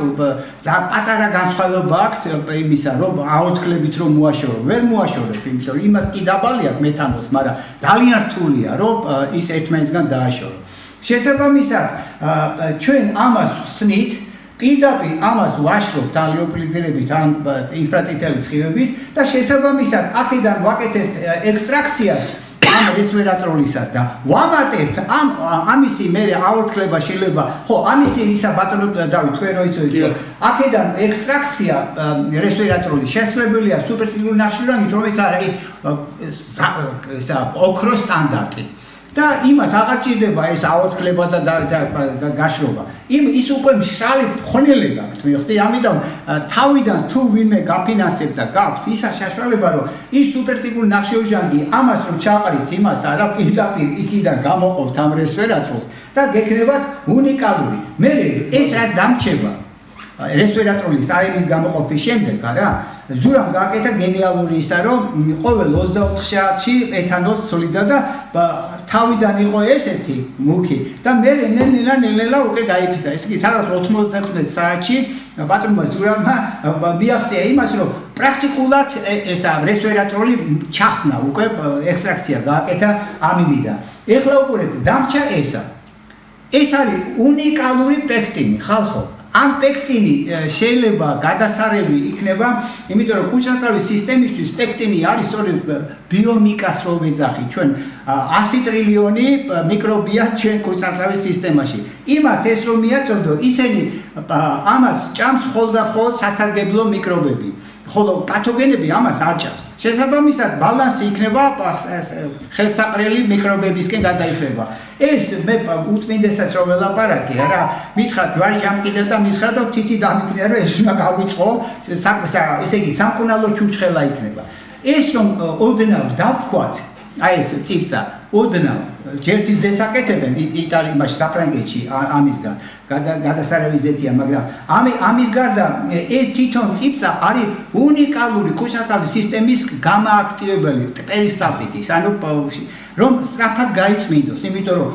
პატარა განსხვავება აქვს იმისა, რომ აოთქლებით რომ მოაშორო, ვერ მოაშორებ, იმიტომ რომ იმას კი დაბალი აქვს მეთანოლს, მაგრამ ძალიან რთულია, რომ ის ერთმანეთსგან დააშორო. შესაბამისად, ჩვენ ამას ხსნით, პირდაპირ ამას ვაშრობთ ან ლეოპლიზდერებით, ან ინფრაწითელი სხივებით და შესაბამისად, აქედან ვაკეთებთ ექსტრაქციას ამ რესვერატროლისას და ვამატებთ ამისი მე აორთქლება შეიძლება ხო ამისი ისა ბატონო დავით თქვენ რო იცოდეთ აქედან ექსტრაქცია რესვერატროლის შესაძლებელია სუპერტილური ნახშირვანით რომელიც არის ისა ოქროს სტანდარტი და იმას აღარ ჭირდება ეს აორთქლება და გაშრობა ის უკვე მშრალი ხონელი გაქვთ მიხდი ამიტომ თავიდან თუ ვინმე გაფინანსებდა და გაქვთ ისა საშუალება რომ ის სუპერტიპული ნახშირორჟანგი ამას რომ ჩაყრით იმას არა პირდაპირ იქიდან გამოყოფთ ამ რესვერატროლს და გეკნებათ უნიკალური მე ეს რაც დამრჩება რესვერატროლის აირის გამოყოფის შემდეგ არა ზურამ გააკეთა გენიალური ისა რომ ყოველ 24 საათში ეთანოლს ცვლიდა და თავიდან იყო ესეთი მუქი და მე ნელ-ნელა უკვე გაიფისა ეს კი სადღაც 95 საათში ბატონმა ზურამმა მიაღწია იმას რომ პრაქტიკულად ესა რესვერატროლი ჩახსნა უკვე ექსტრაქცია გააკეთა ამინიდან ეხლა უყურეთ დამრჩა ეს არის უნიკალური პექტინი ხალხო ამ პექტინი შეიძლება გადასარევი იქნება, იმიტომ რომ კუჭნაწყლის სისტემისთვის პექტინი არის სწორედ ბიომიკას რო ვეძახი, ჩვენ 100 ტრილიონი მიკრობია ჩვენ კუჭნაწყლის სისტემაში. იმათ ეს რომ მიაწოდო, ისინი ამას ჭამს ხოლმე სასარგებლო მიკრობები, ხოლო პათოგენები ამას არ ჭამს. შესაბამისად ბალანსი იქნება ხელსაყრელი მიკრობებისკენ გადაიხრება. ეს მე უწმინდესაც რო ველაპარაკე, არა, მითხრათ ჯვარი ჯამკიდა და მითხრათ რომ თითი დამიქნია რომ ეს უნდა გავიწყო, ესე იგი სამკურნალო ჩურჩხელა იქნება. ეს რომ ოდნავ დავქვათ, აი ეს წიწა, ოდნავ ჯერთი ზესაკეთებენ იტალიაში, საფრანგეთში ამისგან, გადასარევი ზეთია, მაგრამ ამის გარდა ეს თვითონ წიწა არის უნიკალური კუჭნაწყლის სისტემის გამააქტივებელი პერისტალტიკის, ანუ რომ სწრაფად გაიწმინდოს, იმიტომ რომ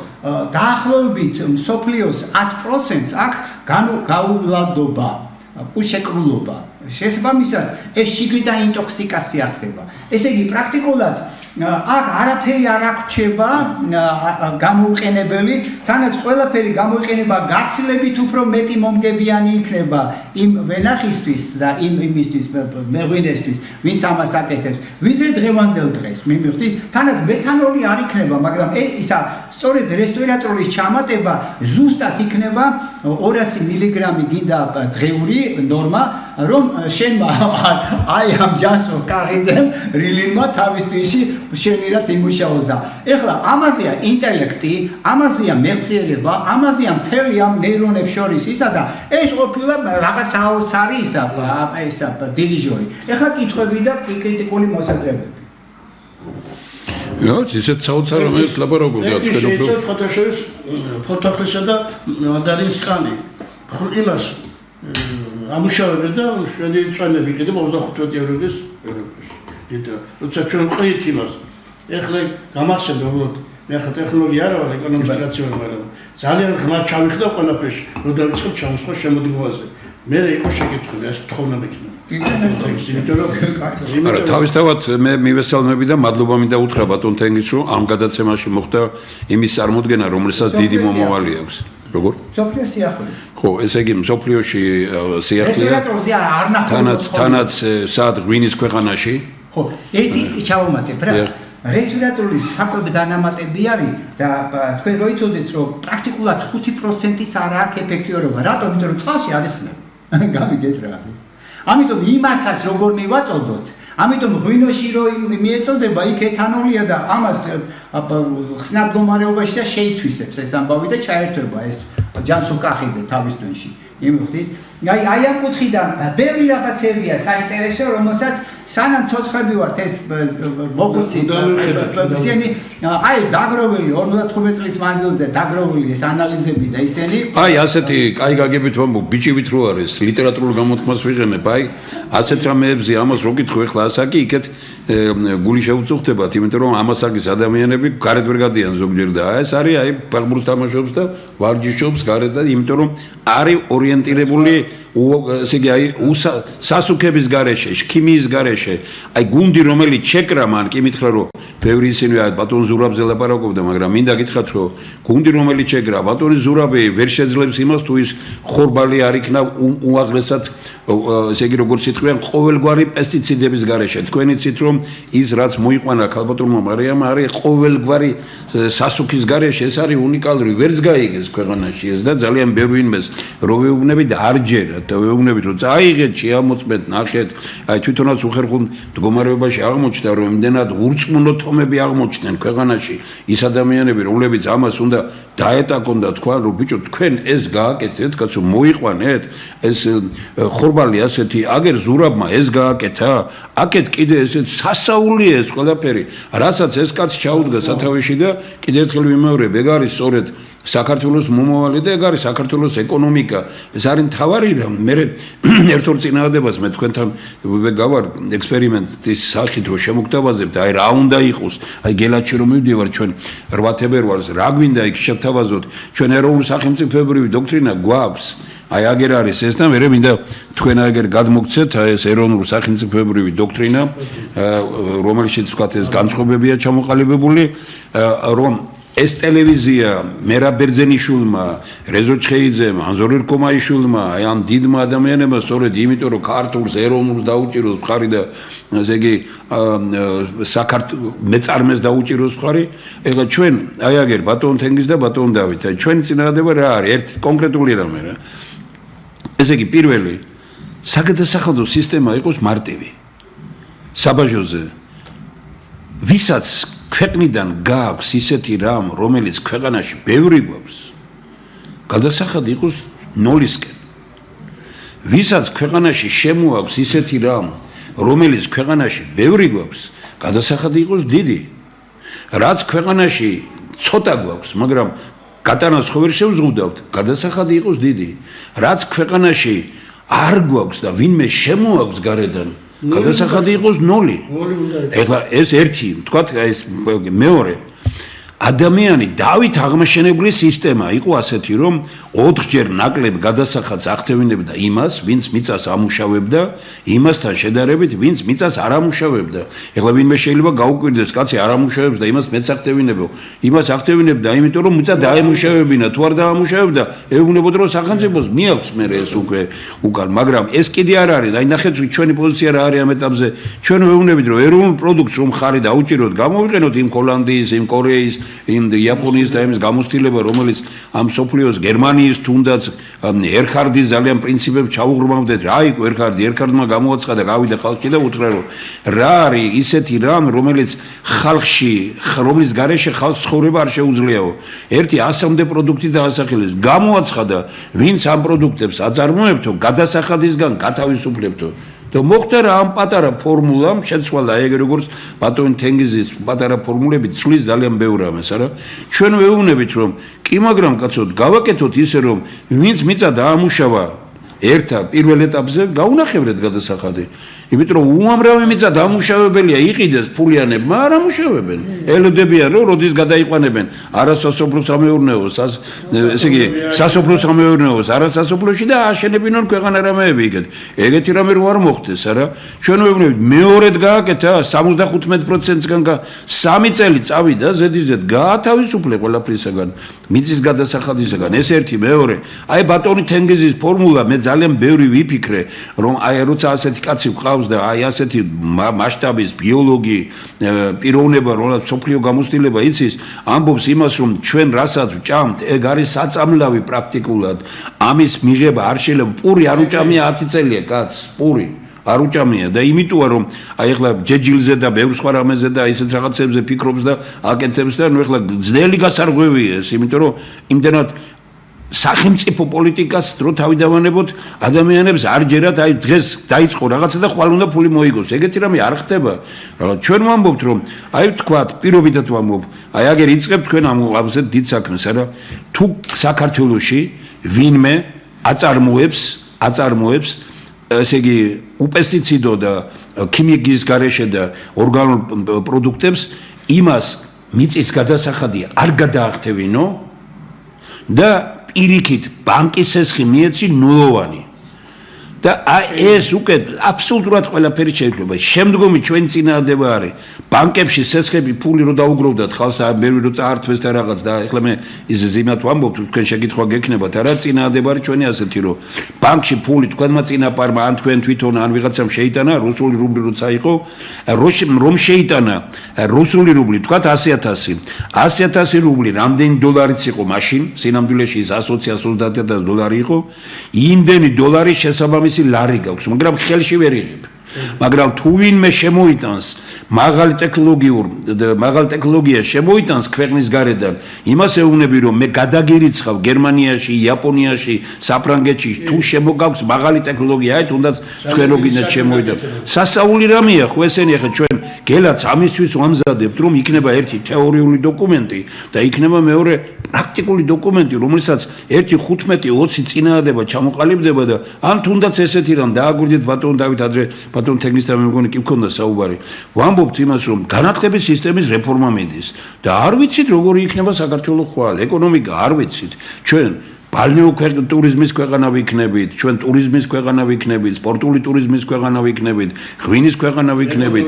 დაახლოებით მსოფლიოს 10%-ს აქვს გაუვლადობა, უშეკრულობა. შესაბამისად, ეს შიგნიდან ინტოქსიკაცია ხდება. ესე იგი, პრაქტიკულად აქ არაფერი არ აღრჩება გამოუყენებელი, თანაც ყველაფერი გამოიყენება გაცილებით უფრო მეტი მომგებიანი იქნება იმ ვენახისთვის და იმისთვის მეღვინესთვის, ვინც ამას აკეთებს, ვიდრე დღევანდელ დღეს, მიმიხდით, თანაც მეთანოლი არ იქნება, მაგრამ ისა სწორედ რესვერატროლის ჩამატება ზუსტად იქნება 200 მილიგრამი გინდა დღეული ნორმა, რომ შენმა აი ამ ჯასო კაღიძემ რილინმა თავის პირში შენირად იმუშაოს და ეხლა ამაზეა ინტელექტი, ამაზეა მეხსიერება, ამაზეა მთელი ამ ნეირონებს შორის ისა და ეს ყოფილა რაღაც საოცარი ისა დირიჟორი. ეხლა კითხვები და კრიტიკული მოსაზრებები. რა, ისეთ საოცარ რომელიც ლაბორატორია თქვენ უფრო ეს ფოტოშოპის ფოტოხლისა და მანდარინის კანი. იმას ამუშავებენ და შვედი წვენები კიდევ 25 ევროს ევროპაში. როცა ჩვენ ყრით იმას, ეხლა გამახსენდა უბრალოდ მე ხა ტექნოლოგია არა ვარ, ეკონომისტიკაცია ვარ, ძალიან ღრმად ჩავიხდა ყველაფერში, რომ დავიწყებ ჩამოსხვა შემოდგომაზე. მე იყო შეკითხები, ეს თხოვნა მექნება. არა, თავისთავად მე მივესალმები და მადლობა მინდა უთხრა ბატონ თენგის, რომ ამ გადაცემაში მოხდა იმის წარმოდგენა, რომელსაც დიდი მომავალი აქვს. როგორ? მსოფლიო სიახლოვე. ხო, ესე იგი მსოფლიოში სიახლოვე. თანაც საათ ღვინის ქვეყანაში. ხო, ერთი ჩავუმატებ რა. რესვერატროლის საკვები დანამატები არის და თქვენ რო იცოდეთ, რომ პრაქტიკულად 5%-ის არ აქვს ეფექტიურობა. რატომ? იმიტომ რომ წყალში არ იხსნება. გამიგეთ რა არის. ამიტომ იმასაც როგორ მივაწოდოთ, ამიტომ ღვინოში რო მიეწოდება იქ ეთანოლია და ამას ხსნად მდგომარეობაში და შეითვისებს ეს ამბავი და ჩაერთვება ეს ჯანსუკახიძე თავის ტვინში. იმიხდით? აი ამ კუთხიდან ბევრი რაღაცებია საინტერესო, რომელსაც სანამ ცოცხლები ვართ ეს მოხუცი ისინი აი დაგროვილი 55 წლის მანძილზე დაგროვილი ეს ანალიზები და ისინი აი ასეთი კაი გაგებით ვამბობ ბიჭივით რო არის ლიტერატურულ გამოთქმას ვიღენებ აი ასეთ რამეებზე ამას რო გითხო ეხლა ასაკი იქეთ გული შეუწუხდებათ იმიტომ რომ ამასაკის ადამიანები გარეთ ვერ გადიან ზოგჯერ და ეს არის აი ფეხბურთს თამაშობს და ვარჯიშობს გარეთ და იმიტომ რომ არის ორიენტირებული ესე იგი აი სასუქების გარეშე, ქიმიის გარეშე, აი გუნდი რომელიც ჩეკრა მან კი მითხრა რომ ბევრი ისინი ბატონ ზურაბზე ლაპარაკობდა, მაგრამ მინდა გითხრათ რომ გუნდი რომელიც ჩეკრა, ბატონი ზურაბი ვერ შეძლებს იმას თუ ის ხორბალი არ იქნა უაღრესად ესე იგი როგორც ითქვიან ყოველგვარი პესტიციდების გარეშე. თქვენ იცით რომ ის რაც მოიყვანა ქალბატონმა მარიამ არის ყოველგვარი სასუქის გარეშე, ეს არის უნიკალური, ვერც გაიგეს ქვეყანაში ეს და ძალიან ბევრი ინმეს რო ვეუბნებით არ ჯერათ და ვეუბნებით რომ წაიღეთ, შეამოწმეთ, ნახეთ, აი თვითონაც უხერხულ მდგომარეობაში აღმოჩნდა რომ იმდენად ურწმუნო თომები აღმოჩნდნენ ქვეყანაში ის ადამიანები რომლებიც ამას უნდა დაეტაკონ და თქვან რომ ბიჭო თქვენ ეს გააკეთეთ, კაცო მოიყვანეთ ეს ხორბალი ასეთი აგერ ზურაბმა ეს გააკეთა, აკეთ კიდე ესეთ სასაულია ეს ყველაფერი, რასაც ეს კაცი ჩაუდგა სათავეში და კიდე ერთხელ ვიმეორებ, ეგ არის სწორედ საქართველოს მომავალი და ეგ არის საქართველოს ეკონომიკა. ეს არის მთავარი რამ. მე ერთ-ორ წინააღმდეგობას მე თქვენთან გავარ ექსპერიმენტის სახით რომ შემოგთავაზებთ, აი რა უნდა იყოს, აი გელათში რომ მივდივარ ჩვენ 8 თებერვალს, რა გვინდა იქ შევთავაზოთ, ჩვენ ეროვნული სახელმწიფოებრივი დოქტრინა გვაქვს. აი აგერ არის ეს და მე მინდა თქვენ აგერ გადმოგცეთ ეს ეროვნული სახელმწიფოებრივი დოქტრინა, რომელშიც ვთქვათ ეს განწყობებია ჩამოყალიბებული, რომ ეს ტელევიზია მერაბ ბერძენიშვილმა, რეზო ჩხეიძემ, ანზორ ერკომაიშვილმა, აი ამ დიდმა ადამიანებმა სწორედ იმიტომ რომ ქართულს ეროვნულს დაუჭიროს მხარი და ესე იგი მეწარმეს დაუჭიროს მხარი, ეხლა ჩვენ აი აგერ ბატონ თენგიზ და ბატონ დავით, აი ჩვენი წინააღმდეგობა რა არის? ერთ კონკრეტული რამე რა. ესე იგი პირველი საგადასახადო სისტემა იყოს მარტივი. საბაჟოზე ვისაც ქვეყნიდან გააქვს ისეთი რამ, რომელიც ქვეყანაში ბევრი გვაქვს, გადასახადი იყოს ნოლისკენ. ვისაც ქვეყანაში შემოაქვს ისეთი რამ, რომელიც ქვეყანაში ბევრი გვაქვს, გადასახადი იყოს დიდი. რაც ქვეყანაში ცოტა გვაქვს, მაგრამ გატანას ხო ვერ შევზღუდავთ, გადასახადი იყოს დიდი. რაც ქვეყანაში არ გვაქვს და ვინმე შემოაქვს გარედან, გადასახადი იყოს 0. ეხლა ეს ერთი, თქვათ ეს მეორე ადამიანი დავით აღმაშენებული სისტემა იყო ასეთი, რომ 4-ჯერ ნაკლებ გადასახადს ახდევინებდა იმას, ვინც მიწას ამუშავებდა, იმასთან შედარებით, ვინც მიწას არ ამუშავებდა. ეხლა ვინმე შეიძლება გაუკვირდეს, კაცი არ ამუშავებს და იმას მეც ახდევინებო. იმას ახდევინებდა, იმიტომ რომ მიწა დაემუშავებინა, თუ არ დაამუშავებდა, ეუბნებოდა რომ სახელმწიფოს მიაქვს მე ეს უკვე უკან, მაგრამ ეს კიდე არ არის. აი ნახეთ ჩვენი პოზიცია რა არის ამ ეტაპზე. ჩვენ ვეუბნებით რომ ეროვნულ პროდუქტს რომ ხარი დაუჭიროთ, გამოვიყენოთ იმ ჰოლანდიის, იმ კორეის, იმ იაპონიის და იმის გამოცდილება, რომელიც ამ სოფლიოს გერმანიის თუნდაც ერხარდის ძალიან პრინციპებს ჩაუღრმავდეთ. რა იყო ერხარდმა გამოაცხადა, გავიდა ხალხში და უთხრა რომ რა არის ისეთი რამ, რომელიც ხალხში, რომლის გარეშე ხალხს ცხოვრება არ შეუძლიაო. ერთი 100-მდე პროდუქტი დაასახელეს, გამოაცხადა, ვინც ამ პროდუქტებს აწარმოებთო, გადასახადისგან გათავისუფლებთო. და მოხდა რა ამ პატარა ფორმულამ შეცვალა ეგ როგორც ბატონ თენგიზის პატარა ფორმულებით ცვლის ძალიან ბევრ რამეს არა ჩვენ ვეუბნებით რომ კი მაგრამ კაცო გავაკეთოთ ისე რომ ვინც მიწა დაამუშავა ერთა პირველ ეტაპზე გაუნახევრეთ გადასახადი იმიტომ რომ უამრავი მიწა დამუშავებელია იყიდეს ფულიანებმა არ ამუშავებენ ელოდებიან რომ როდის გადაიყვანებენ არასასოფლო სამეურნეოს ესე იგი სასოფლო სამეურნეოს არასასოფლოში და აშენებინონ ქვეყანა რამეები იქეთ ეგეთი რამე რო არ მოხდეს არა ჩვენ ვეუბნებით მეორედ გააკეთა 75%-ისგან 3 წელი წავიდა ზედიზედ გაათავისუფლე ყველაფრისაგან მიწის გადასახადისაგან ეს ერთი მეორე აი ბატონი თენგიზის ფორმულა მე ძალიან ბევრი ვიფიქრე რომ აი როცა ასეთი კაცი ვყავს და აი ასეთი მასშტაბის ბიოლოგი პიროვნება რომ სოფლიო გამოცდილება იცის ამბობს იმას რომ ჩვენ რასაც ვჭამთ ეგ არის საწამლავი პრაქტიკულად ამის მიღება არ შეიძლება პური არ უჭამია 10 წელია კაც პური არ უჭამია და იმიტოა რომ აი ეხლა ჯეჯილზე და ბევრ სხვა რამეზე და ისეთ რაღაცებზე ფიქრობს და აკეთებს და ნუ ეხლა ძნელი გასარღვევია ეს, იმიტომ რომ იმდენად სახელმწიფო პოლიტიკას დრო თავი დავანებოთ ადამიანებს არ ჯერათ აი დღეს დაიწყო რაღაცა და ხვალ უნდა ფული მოიგოს. ეგეთი რამე არ ხდება. ჩვენ ვამბობთ რომ აი თქვათ პირობითად ვამბობ, აი აგერ იწყებთ თქვენ ამაზე დიდ საქმეს, არა? თუ საქართველოში ვინმე აწარმოებს ესე იგი უპესტიციდო და ქიმიის გარეშე და ორგანულ პროდუქტებს იმას მიწის გადასახადი არ გადაახტევინო და პირიქით ბანკის ესხი მიეცი ნულოვანი და ეს უკვე აბსოლუტურად ყველაფერი შეიძლება. შემდგომი ჩვენ წინააღმდება არის ბანკებში სესხები ფული რო დაუგროვდათ ხალხს მე რო წაართვეს და რაღაც და ეხლა მე ის ზიმათ ვამბობ თქვენ შეკითხვა გექნებათ არა წინააღმდება არის ჩვენი ასეთი რომ ბანკში ფული თქვენმა წინაპარმა ან თქვენ თვითონ ან ვიღაცამ შეიტანა რუსული რუბლი როცა იყო რომ შეიტანა რუსული რუბლი თქვათ 100,000 რუბლი რამდენი დოლარიც იყო მაშინ სინამდვილეში 120-130,000 დოლარი იყო იმდენი დოლარი შესაბამისი ლარი გაქვს, მაგრამ ხელში ვერ იღებ. მაგრამ თუ ვინმე შემოიტანს მაღალი ტექნოლოგია შემოიტანს ქვეყნის გარედან, იმას ეუბნები რომ მე გადაგირიცხავ გერმანიაში, იაპონიაში, საფრანგეთში, თუ შემოგაქვს მაღალი ტექნოლოგია, აი თუნდაც თქვენ რო გინდათ შემოიტან. სასაული რამეა ხო ესენი ახლა ჩვენ გელაც ამისთვის ვამზადებთ რომ იქნება ერთი თეორიული დოკუმენტი და იქნება მეორე პრაქტიკული დოკუმენტი, რომელსაც 1-15-20 წინააღმდება ჩამოყალიბდება და ან თუნდაც ესეთი რამ დააგვირდით ბატონ დავით ადრე ბატონ თენგისთან მე მგონი კი მქონდა საუბარი. ვამბობთ იმას რომ განათლების სისტემის რეფორმა მიდის და არ ვიცით როგორი იქნება საქართველოს ხვალ, ეკონომიკა არ ვიცით. ჩვენ ბალნეო ტურიზმის ქვეყანა ვიქნებით, ჩვენ ტურიზმის ქვეყანა ვიქნებით, სპორტული ტურიზმის ქვეყანა ვიქნებით, ღვინის ქვეყანა ვიქნებით,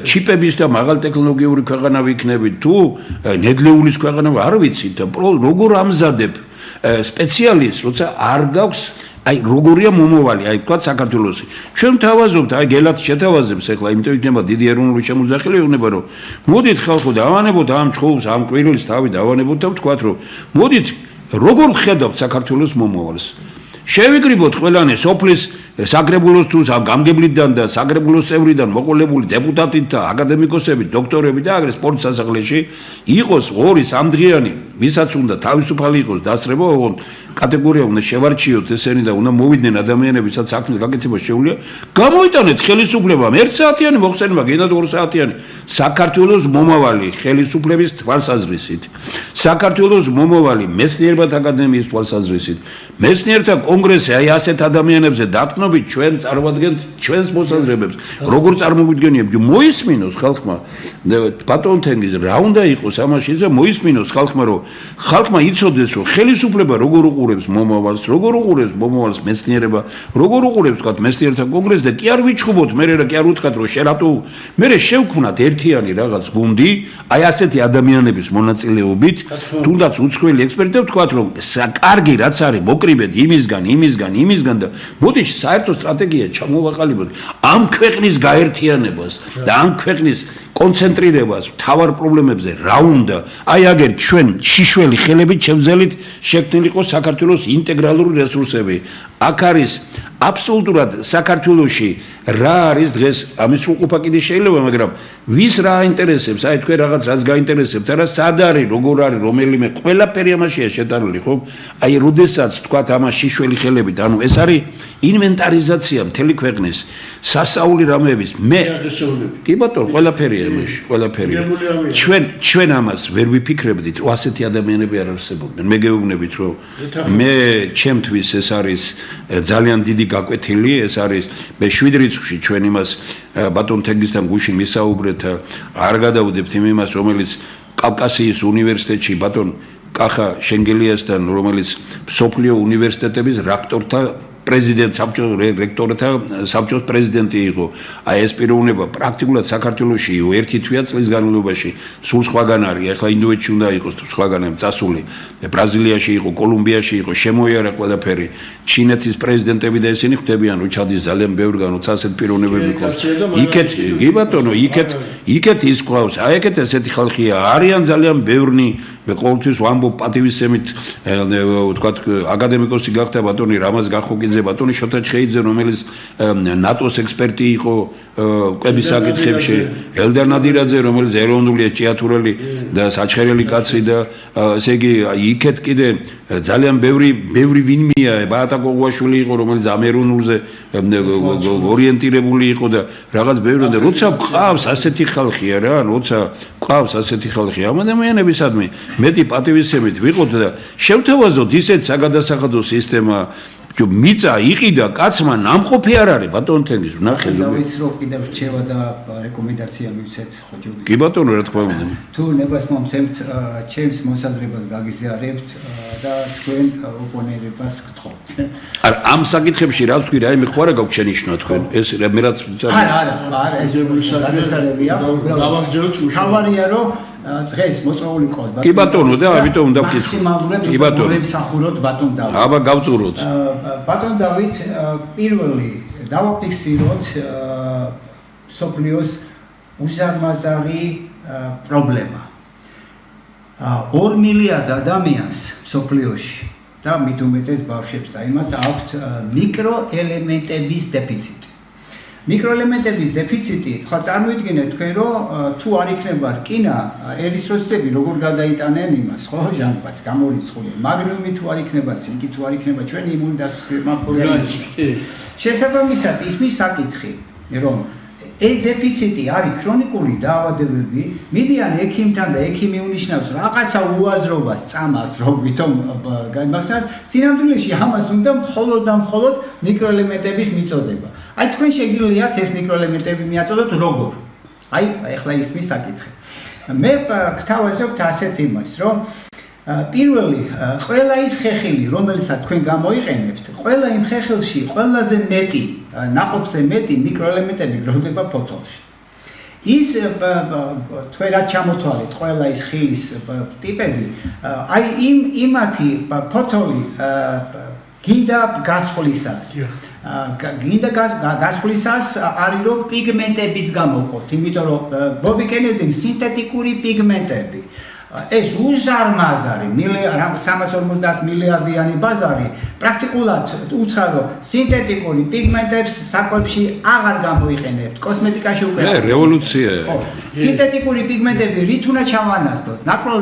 ჩიპების და მაღალტექნოლოგიური ქვეყანა ვიქნებით, თუ ნედლეულის ქვეყანა არ ვიცით და როგორ ამზადებ სპეციალისტს, როცა არ გაქვს აი როგორია მომავალი, აი თქვა საქართველოსი. ჩვენ თავაზობთ, აი გელათ შეთავაზებს ახლა, იმიტომ იქნება დიდი ეროვნული შემოძახილი იქნება, რომ მოდით ხალხო დავანებოთ ამ ჩხუბს, ამ კვირილს თავი დავანებოთ და ვთქვათ, რომ მოდით როგორ ხედავთ საქართველოს მომავალს. შევიკრიბოთ ყველანი სოფლის საგრებულოს თუ გამგებლიდან და საგრებულოს წევრიდან მოყოლებული დეპუტატით და აკადემიკოსებით, დოქტორებით და აგრე სპორტ სასახლეში იყოს 2-3 დღიანი, ვისაც უნდა თავისუფალი იყოს დასწრება, ოღონდ კატეგორია უნდა შევარჩიოთ ესენი და უნდა მოვიდნენ ადამიანები, სადაც საქმის გაკეთება შეუძლია. გამოიტანეთ ხელისუფლებამ 1 საათიანი მოხსენება, გინდათ 2 საათიანი. საქართველოს მომავალი ხელისუფლების თვალსაზრისით. საქართველოს მომავალი მეცნიერებათა აკადემიის თვალსაზრისით. მეცნიერთა კონგრესი აი ასეთ ადამიანებზე დათნობით ჩვენ წარმოვადგენთ ჩვენს მოსაზრებებს. როგორ წარმოგვიდგენიათ? მოისმინოს ხალხმა ბატონ თენგიზ რა უნდა იყოს ამაში და მოისმინოს ხალხმა რომ ხალხმა იცოდეს რომ ხელისუფლება როგორ უყურებს მომავალს, როგორ უყურებს მომავალს მეცნიერება, როგორ უყურებს თქვა მეცნიერთა კონგრესი და კი არ ვიჩხუბოთ მე რა კი არ უთხრათ რომ შერატო მე შევქმნათ ერთიანი რაღაც გუნდი აი ასეთი ადამიანების მონაწილეობით თუნდაც უცხოელი ექსპერტები ვთქვათ რომ კარგი რაც არის მოკრიბეთ იმისგან და მოდი საერთო სტრატეგია ჩამოვაყალიბოთ ამ ქვეყნის გაერთიანებას და ამ ქვეყნის კონცენტრირებას თავარ პრობლემებზე რა უნდა აი აგერ ჩვენ შიშველი ხელებით შევძელით შექმნილიყო საქართველოს ინტეგრალური რესურსები აქ არის აბსოლუტურად საქართველოში რა არის დღეს ამის უყოფა კიდე შეიძლება მაგრამ ვის რა აინტერესებს აი თქვენ რაღაც რაც გაინტერესებთ არა სად არის როგორ არის რომელიმე ყველაფერი ამაშია შეტანილი ხო აი როდესაც თქვათ ამას შიშველი ხელებით ანუ ეს არის ინვენტარიზაცია მთელი ქვეყნის სასაული რამეების მე კი ბატონო ყველაფერია ამაში ყველაფერია ჩვენ ამას ვერ ვიფიქრებდით რომ ასეთი ადამიანები არ არსებობდნენ მე გეუბნებით რომ მე ჩემთვის ეს არის ძალიან დიდი გაკვეთილი ეს არის მე 7 რიცხვში ჩვენ იმას ბატონ თენგისთან გუშინ მისაუბრეთ არ გადავდებთ იმას რომელიც კავკასიის უნივერსიტეტში ბატონ კახა შენგელიასთან რომელიც სოფლიო უნივერსიტეტების რექტორთა პრეზიდენტ საბჭოს რექტორთა საბჭოს პრეზიდენტი იყო აი ეს პიროვნება პრაქტიკულად საქართველოში იყო ერთი თვეა წლის განმავლობაში სულ სხვაგან არის ახლა ინდოეთში უნდა იყოს თუ სხვაგან წასული ბრაზილიაში იყო კოლუმბიაში იყო შემოიარა ყველაფერი ჩინეთის პრეზიდენტები და ესენი ხვდებიან რომ ჩადის ძალიან ბევრგან რომ ასეთ პიროვნებები ყავს იქეთ კი ბატონო იქეთ ის ყავს აი ეგეთ ესეთი ხალხია არიან ძალიან ბევრნი მე ყოველთვის ვამბობ პატივისცემით თქვა აკადემიკოსი გახდა ბატონი რამაზ გახოკიძე ჩხეიძე, ბატონი შოთა ჩხეიძე, რომელიც ნატოს ექსპერტი იყო კვების საკითხებში, ელდარ ნადირაძე, რომელიც ეროვნული ჭიათურელი და საჩხერელი კაცი და ესე იგი იქეთ კიდე ძალიან ბევრი ვინმეა, ბაატა გოგუაშვილი იყო, რომელიც ამ ეროვნულზე ორიენტირებული იყო და რაღაც ბევრი და როცა ყავს ასეთი ხალხია რა, როცა ყავს ასეთი ხალხი ამ ადამიანებისადმი მეტი პატივისცემით ვიყოთ და შევთავაზოთ ისეთ საგადასახადო სისტემა მიწა იყიდა კაცმა ნამყოფი არ არის ბატონ თენგიზ ვნახე ზოგადად რო კიდევ რჩევა და რეკომენდაცია მივცეთ ხოჯობი კი ბატონო რა თქმა უნდა თუ ნებას მომცემთ ჩემს მოსაზრებას გაგიზიარებთ და თქვენ ოპონენტებს გთხოვთ ამ საკითხებში რა ვთქვი რა მე ხო არა გაქვს შენიშნვა თქვენ ეს მე რაც არა ესებია გავაგზავნოთ თავარია რომ დღეს მოწვეული ყავს კი ბატონო და ამიტომ უნდა ვკითხო კი ბატონო მსახუროთ ბატონ დავით აბა გავწუროთ ბატონ დავით პირველი დავაფიქსიროთ სოფლიოს უზარმაზარი პრობლემა 2 მილიარდ ადამიანს სოფლიოში და მით უმეტეს ბავშვებს და იმათ აქვთ მიკროელემენტების დეფიციტი მიკროელემენტების დეფიციტი ხა წარმოიდგინეთ თქვენ რომ თუ არ იქნება რკინა ერისროციტები როგორ გადაიტანენ იმას ხო ჟანგბად გამორიცხული მაგნიუმი თუ არ იქნება ცინკი თუ არ იქნება ჩვენი იმუნდასისტემა შესაბამისად ისმის საკითხი რომ ეს დეფიციტი არის ქრონიკული დაავადებები მიდიან ექიმთან და ექიმი უნიშნავს რაღაცა უაზრობას წამას რომ ვითომ განმახსენებს სინამდვილეში ამას უნდა მხოლოდ და მხოლოდ მიკროელემენტების მიწოდება აი თქვენ შეგიძლიათ ეს მიკროელემენტები მიაწოდოთ როგორ აი ახლა ისმის საკითხი მე გთავაზობთ ასეთ იმას რომ პირველი ყველა ის ხეხილი რომელსაც თქვენ გამოიყენებთ ყველა იმ ხეხილში ყველაზე მეტი ნაყოფზე მეტი მიკროელემენტები გროვდება ფოთოლში ის თქვენ რაც ჩამოთვალეთ ყველა ის ხილის ტიპები აი იმათი ფოთოლი გინდა გასხლისას გინდა გასხლისას არის რომ პიგმენტებიც გამოყოთ იმიტომ რომ ბობი კენედის სინთეტიკური პიგმენტები ეს უზარმაზარი 350 მილიარდიანი ბაზარი პრაქტიკულად უცხარო სინთეტიკური პიგმენტებს საკვებში აღარ გამოიყენებთ კოსმეტიკაში უკვე რევოლუციაა სინთეტიკური პიგმენტები რით უნდა ჩავანაცვლოთ ნაკროლ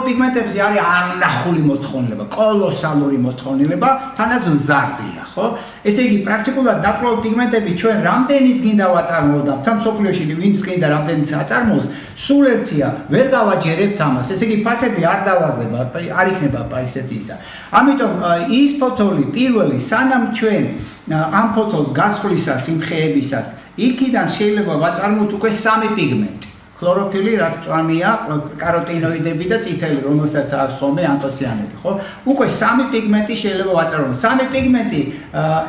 პიგმენტებზე არის არნახული მოთხოვნილება კოლოსალური მოთხოვნილება თანაც ზარდია ხო ესე იგი პრაქტიკულად ნაკროლ პიგმენტები ჩვენ რამდენიც გინდა ვაწარმოოთ და მსოფლიოში ვინც გინდა რამდენიც აწარმოოს სულ ერთია ვერ გავაჯერებთ ამას ესე იგი ფასები არ დავარდება არ იქნება ისეთი ისა ამიტომ ის ფოთოლი პირველი სანამ ჩვენ ამ ფოთოლს გასხლისას იმ ხეებისას იქიდან შეიძლება ვაწარმოოთ უკვე 3 პიგმენტი ქლოროფილი რაც წვანია კაროტინოიდები და წითელი რომელსაც აქვს ხოლმე ანტოციანები ხო უკვე 3 პიგმენტი შეიძლება ვაწარმოოთ 3 პიგმენტი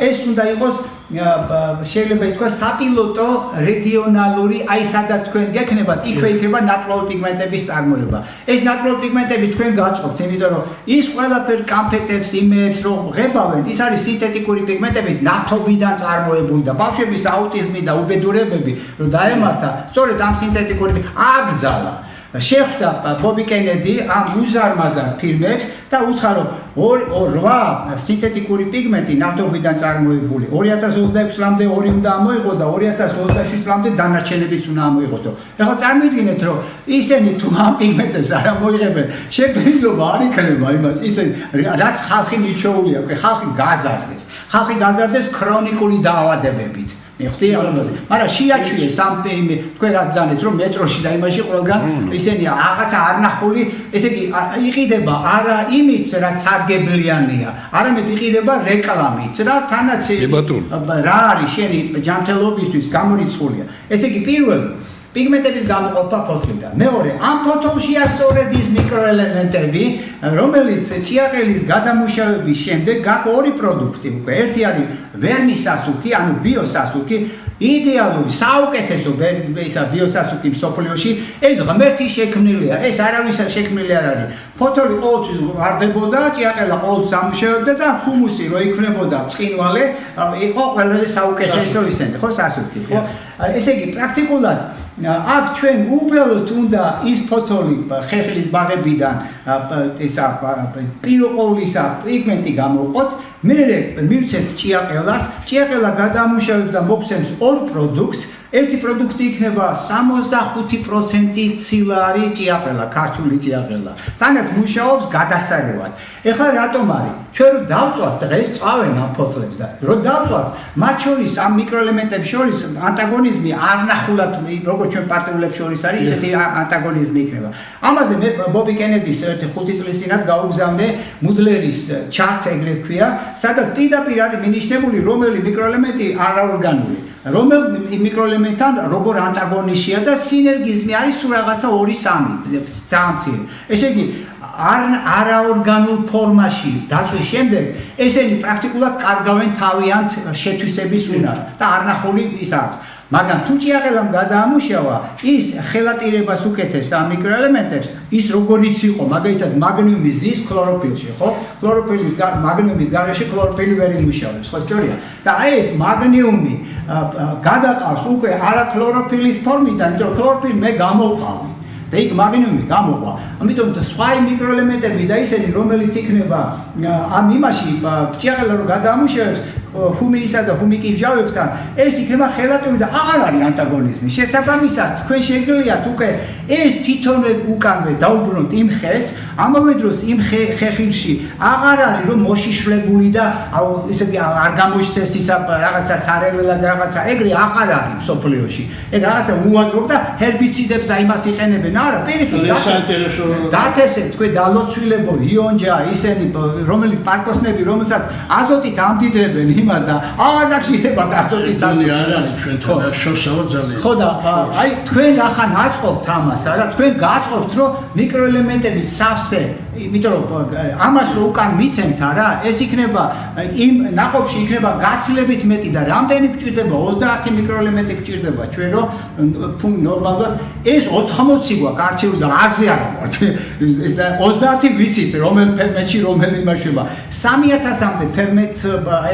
ეს უნდა იყოს შეიძლება ითქვას საპილოტო რეგიონალური აი სადაც თქვენ გექნებათ იქვე იქნება ნაკროლ პიგმენტების წარმოება ეს ნაკროლ პიგმენტები თქვენ გაწყობთ იმიტომ რომ ის ყველაფერ კამფეტებს იმეებს რომ ღებავენ ის არის სინთეტიკური პიგმენტები ნავთობიდან წარმოებული და ბავშვების აუტიზმი და უბედურებები რომ დაემართა სწორედ ამ სინთეტიკური აკრძალა შეხვდა ბობი კენედი ამ უზარმაზარ ფირმებს და უცხარო 8 სინთეტიკური პიგმენტი ნავთობიდან წარმოებული 2026 წლამდე 2 უნდა ამოიღო და 2027 წლამდე დანარჩენებიც უნდა ამოიღოთო. ეხლა წარმოიდგინეთ რომ ისინი თუ ამ პიგმენტებს არ ამოიღებენ, შეფერილობა არ იქნება იმას, ისინი რაც ხალხი მიჩვეულია, ხალხი გაზარდეს ქრონიკული დაავადებებით. მიხდი ალბათ. მაგრამ შეაჩვიეს ამ ტეიმე, თქვენ რაც ძანეთ რომ მეტროში და იმაში ყველგან ისინი რაღაცა არნახული, ესე იგი იყიდება არა იმით რაც სარგებლიანია, არამედ იყიდება რეკლამით და თანაც რა არის შენი ჯანმრთელობისთვის გამორიცხულია. ესე იგი პირველი პიგმენტების გამოყოფა ფოთლიდან. მეორე, ამ ფოთოლშია სწორედ ის მიკროელემენტები, რომელიც ჭიაყელის გადამუშავების შემდეგ გაქვს ორი პროდუქტი უკვე. ერთი არის ვერმისასუქი, ანუ ბიოსასუქი, იდეალური, საუკეთესო ისა ბიოსასუქი მსოფლიოში, ეს ღმერთი შექმნილია, ეს არავის შექმნილი არ არის. ფოთოლი ყოველთვის ვარდებოდა, ჭიაყელა ყოველთვის ამუშავებდა და ჰუმუსი რო იქნებოდა ბრწყინვალე, იყო ყველაზე საუკეთესო ისინი, ხო, სასუქი, ხო? ესე იგი პრაქტიკულად აქ ჩვენ უბრალოდ უნდა ის ფოთოლი ხეხილის ბაღებიდან ისა პირველ ყოვლისა პიგმენტი გამოვყოთ, მერე მივცეთ ჭიაყელას, ჭიაყელა გადამუშავებს და მოგვცემს ორ პროდუქტს. ერთი პროდუქტი იქნება 65% ცილარი ჭიაყელა, ქართული ჭიაყელა. თანაც მუშაობს გადასარევად. ეხლა რატომ არის? ჩვენ რო დავწვათ დღეს წავენ ამ ფოთლებს და რო დავწვათ, მათ შორის ამ მიკროელემენტებს შორის ანტაგონიზმი არ ნახულად, როგორც ჩვენ პარტიულებს შორის არის, ისეთი ანტაგონიზმი იქნება. ამაზე მე ბობი კენედის ერთი 5 წლის წინათ გაუგზავნე მუდლერის ჩარტს ეგრეთ ქვია, სადაც პირდაპირ არის მინიშნებული რომელი მიკროელემენტი არაორგანული. რომელ მიკროელემენტთან როგორ ანტაგონისტია და სინერგიზმი არის სულ რაღაცა 2-3 ძალიან. ესე იგი არაორგანულ ფორმაში დაწვის შემდეგ ესენი პრაქტიკულად კარგავენ თავიანთ შეთვისების უნარს და არნახული ის აქვს. მაგრამ თუ ჭიაყელამ გადაამუშავა, ის ხელატირებას უკეთებს ამ მიკროელემენტებს, ის როგორიც იყო, მაგალითად მაგნიუმი ზის ქლოროფილში, ხო? ქლოროფილის მაგნიუმის გარეშე ქლოროფილი ვერ იმუშავებს, ხო სწორია? და აი ეს მაგნიუმი გადაყავს უკვე არა ქლოროფილის ფორმიდან, იმიტომ ქლოროფილი მე გამოვყავი. და იქ მაგნიუმი გამოყვა. ამიტომ სხვა მიკროელემენტები და ისინი, რომელიც იქნება ამ იმაში ჭიაყელა რო გადაამუშავებს ჰუმინისა და ჰუმიკიბჟავებთან, ეს იქნება ხელატური და აღარ არის ანტაგონიზმი. შესაბამისად, თქვენ შეგიძლიათ უკვე ეს თვითონვე უკანვე დაუბრუნოთ იმ ხეს, ამავე დროს იმ ხეხილში აღარ არის რომ მოშიშვლებული და ესე იგი არ გამოჩნდეს ისა რაღაცა სარეველად რაღაცა, ეგრე აღარ არის მსოფლიოში. ეგ რაღაცა უადრობ და ჰერბიციდებს და იმას იყენებენ. არა, პირიქით, დათესეთ თქვენ დალოცვილებო იონჯა, ისინი რომელიც პარკოსნები, რომელსაც აზოტით ამდიდრებენ იმას და აღარ დაგჭირდება აზოტის საზონი არ არის ჩვენთან და შორსაო ძალიან. ხო და აი თქვენ ახან აწყობთ ამას, არა, თქვენ გაწყობთ რომ მიკროელემენტები სავსე, იმიტომ რომ ამას რო უკან მიცემთ, არა, ეს იქნება იმ ნაყოფში იქნება გაცილებით მეტი და რამდენი გჭირდება 30 მიკროელემენტი გჭირდება ჩვენ რომ ნორმალურად ეს 80 გვაქვს არჩეული და 100 არა ვარ. ეს 30 ვიცით რომელ ფერმენტში რომელი იმაშება. 3000-მდე ფერმენტს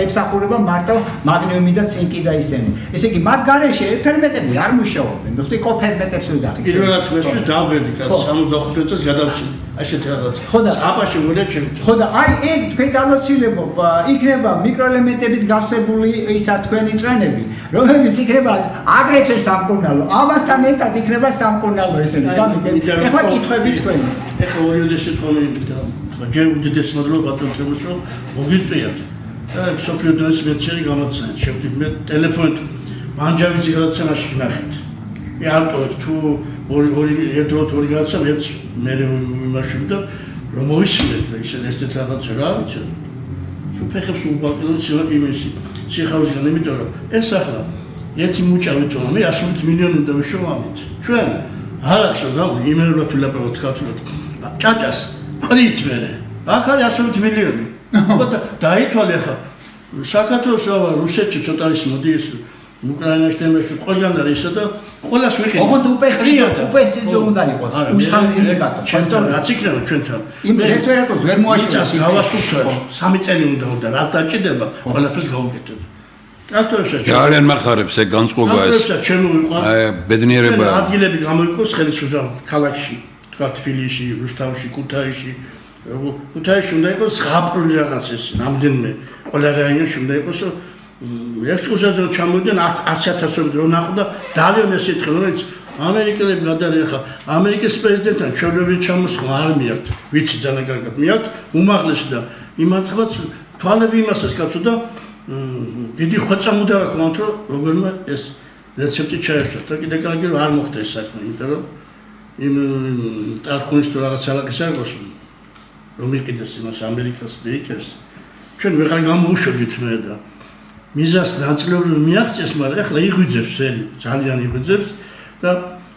ემსახურება მარტო მაგნიუმი და ცინკი და ისინი. ესე იგი მათ გარეშე ფერმენტები არ მუშაობენ. ხუთი კოფერმენტებს ვიდახით. პირველად მესვი დავბერდი კაც 65 წელს გადავწყვიტე. ასეთი რაღაც. ხო და აბაში მოდე ჩემ. ხო და აი ეგ თქვენ დალოცილებო იქნება მიკროელემენტებით გავსებული ისა თქვენი წვენები, რომელიც იქნება აგრეთვე სამკურნალო. ამასთან ერთად იქნება სამკურნალო ესენი. ეხლა კითხვები თქვენი. ეხლა ორი უდიდესი თქმით და ჯერ უდიდესი მადლობა ბატონ თემოსო მოგიწვიათ. სოფიო დონის მეცერი გამოცანეთ. შევდით მე ტელეფონით მანჯავიძე გადაცემაში ვნახეთ. მე ავტორ თუ ორი გადაცა მეც მე იმაში და რომ მოისმინეთ ისე ესეთ რაღაცა რა ვიცი. სულ ფეხებს უბალტილო იმისი სიხარულიდან, იმიტომ რომ ეს ახლა ერთი მუჭავით რომ მე 100 მილიონი უნდა ვიშოვამით. ჩვენ არასო ზავი იმერულად ვილაპარაკოთ ქართულად. ჭაჭას ყრით მე. აქ არის 100 მილიონი. აბა დაითვალე ხა. საქართველოს რუსეთში ცოტა ის მოდი ეს უკრაინაში თემაში ყველგან არის ისე და ყველას ვიყიდე. ოღონდ უპესიდო უნდა იყოს. უშხამი იმიკატო. ჩვენთან რაც იქნება ჩვენთან. იმ რესვერატოს ვერ მოაშორებს. გავასუფთავ 3 წელი უნდა რაც დაჭირდება ყველაფერს გავუკეთებ. ტრაქტორებსაც ძალიან მახარებს ეგ განწყობა ეს. ტრაქტორებსაც ჩემო ვიყავს. ბედნიერება. ადგილები გამოიყოს ხელისუფლება ქალაქში, თქვა თბილისში, რუსთავში, ქუთაისში. ქუთაისში უნდა იყოს ზღაპრული რაღაც ეს რამდენიმე ყველა რაიონში უნდა იყოს ექსკურსიაზე ჩამოვიდნენ 100,000 დრო ნახდა დავიონ ესეთ ხელოვნებს ამერიკელები გადარიან ხა ამერიკის პრეზიდენტთან ჩვენები ჩამოსხმა არ მიაქვთ ვიცი ძალიან კარგად მიაქვთ უმაღლესი და იმათღაც თვალები იმასაც კაცო და დიდი ხვეწა მუდარა ხმათ რომ როგერმა ეს რეცეპტი ჩაეშვა და კიდე კარგი რომ არ მოხდა ეს საქმე იმიტომ რომ იმ ტარხუნის თუ რაღაც ალაკის არ გოს რომ იყიდეს იმას ამერიკას მეიკერს ჩვენ ვეღარ გამოუშვებით მე და მიზას ნაწილობრივ მიაღწიეს, მაგრამ ახლა იღვიძებს ძალიან იღვიძებს და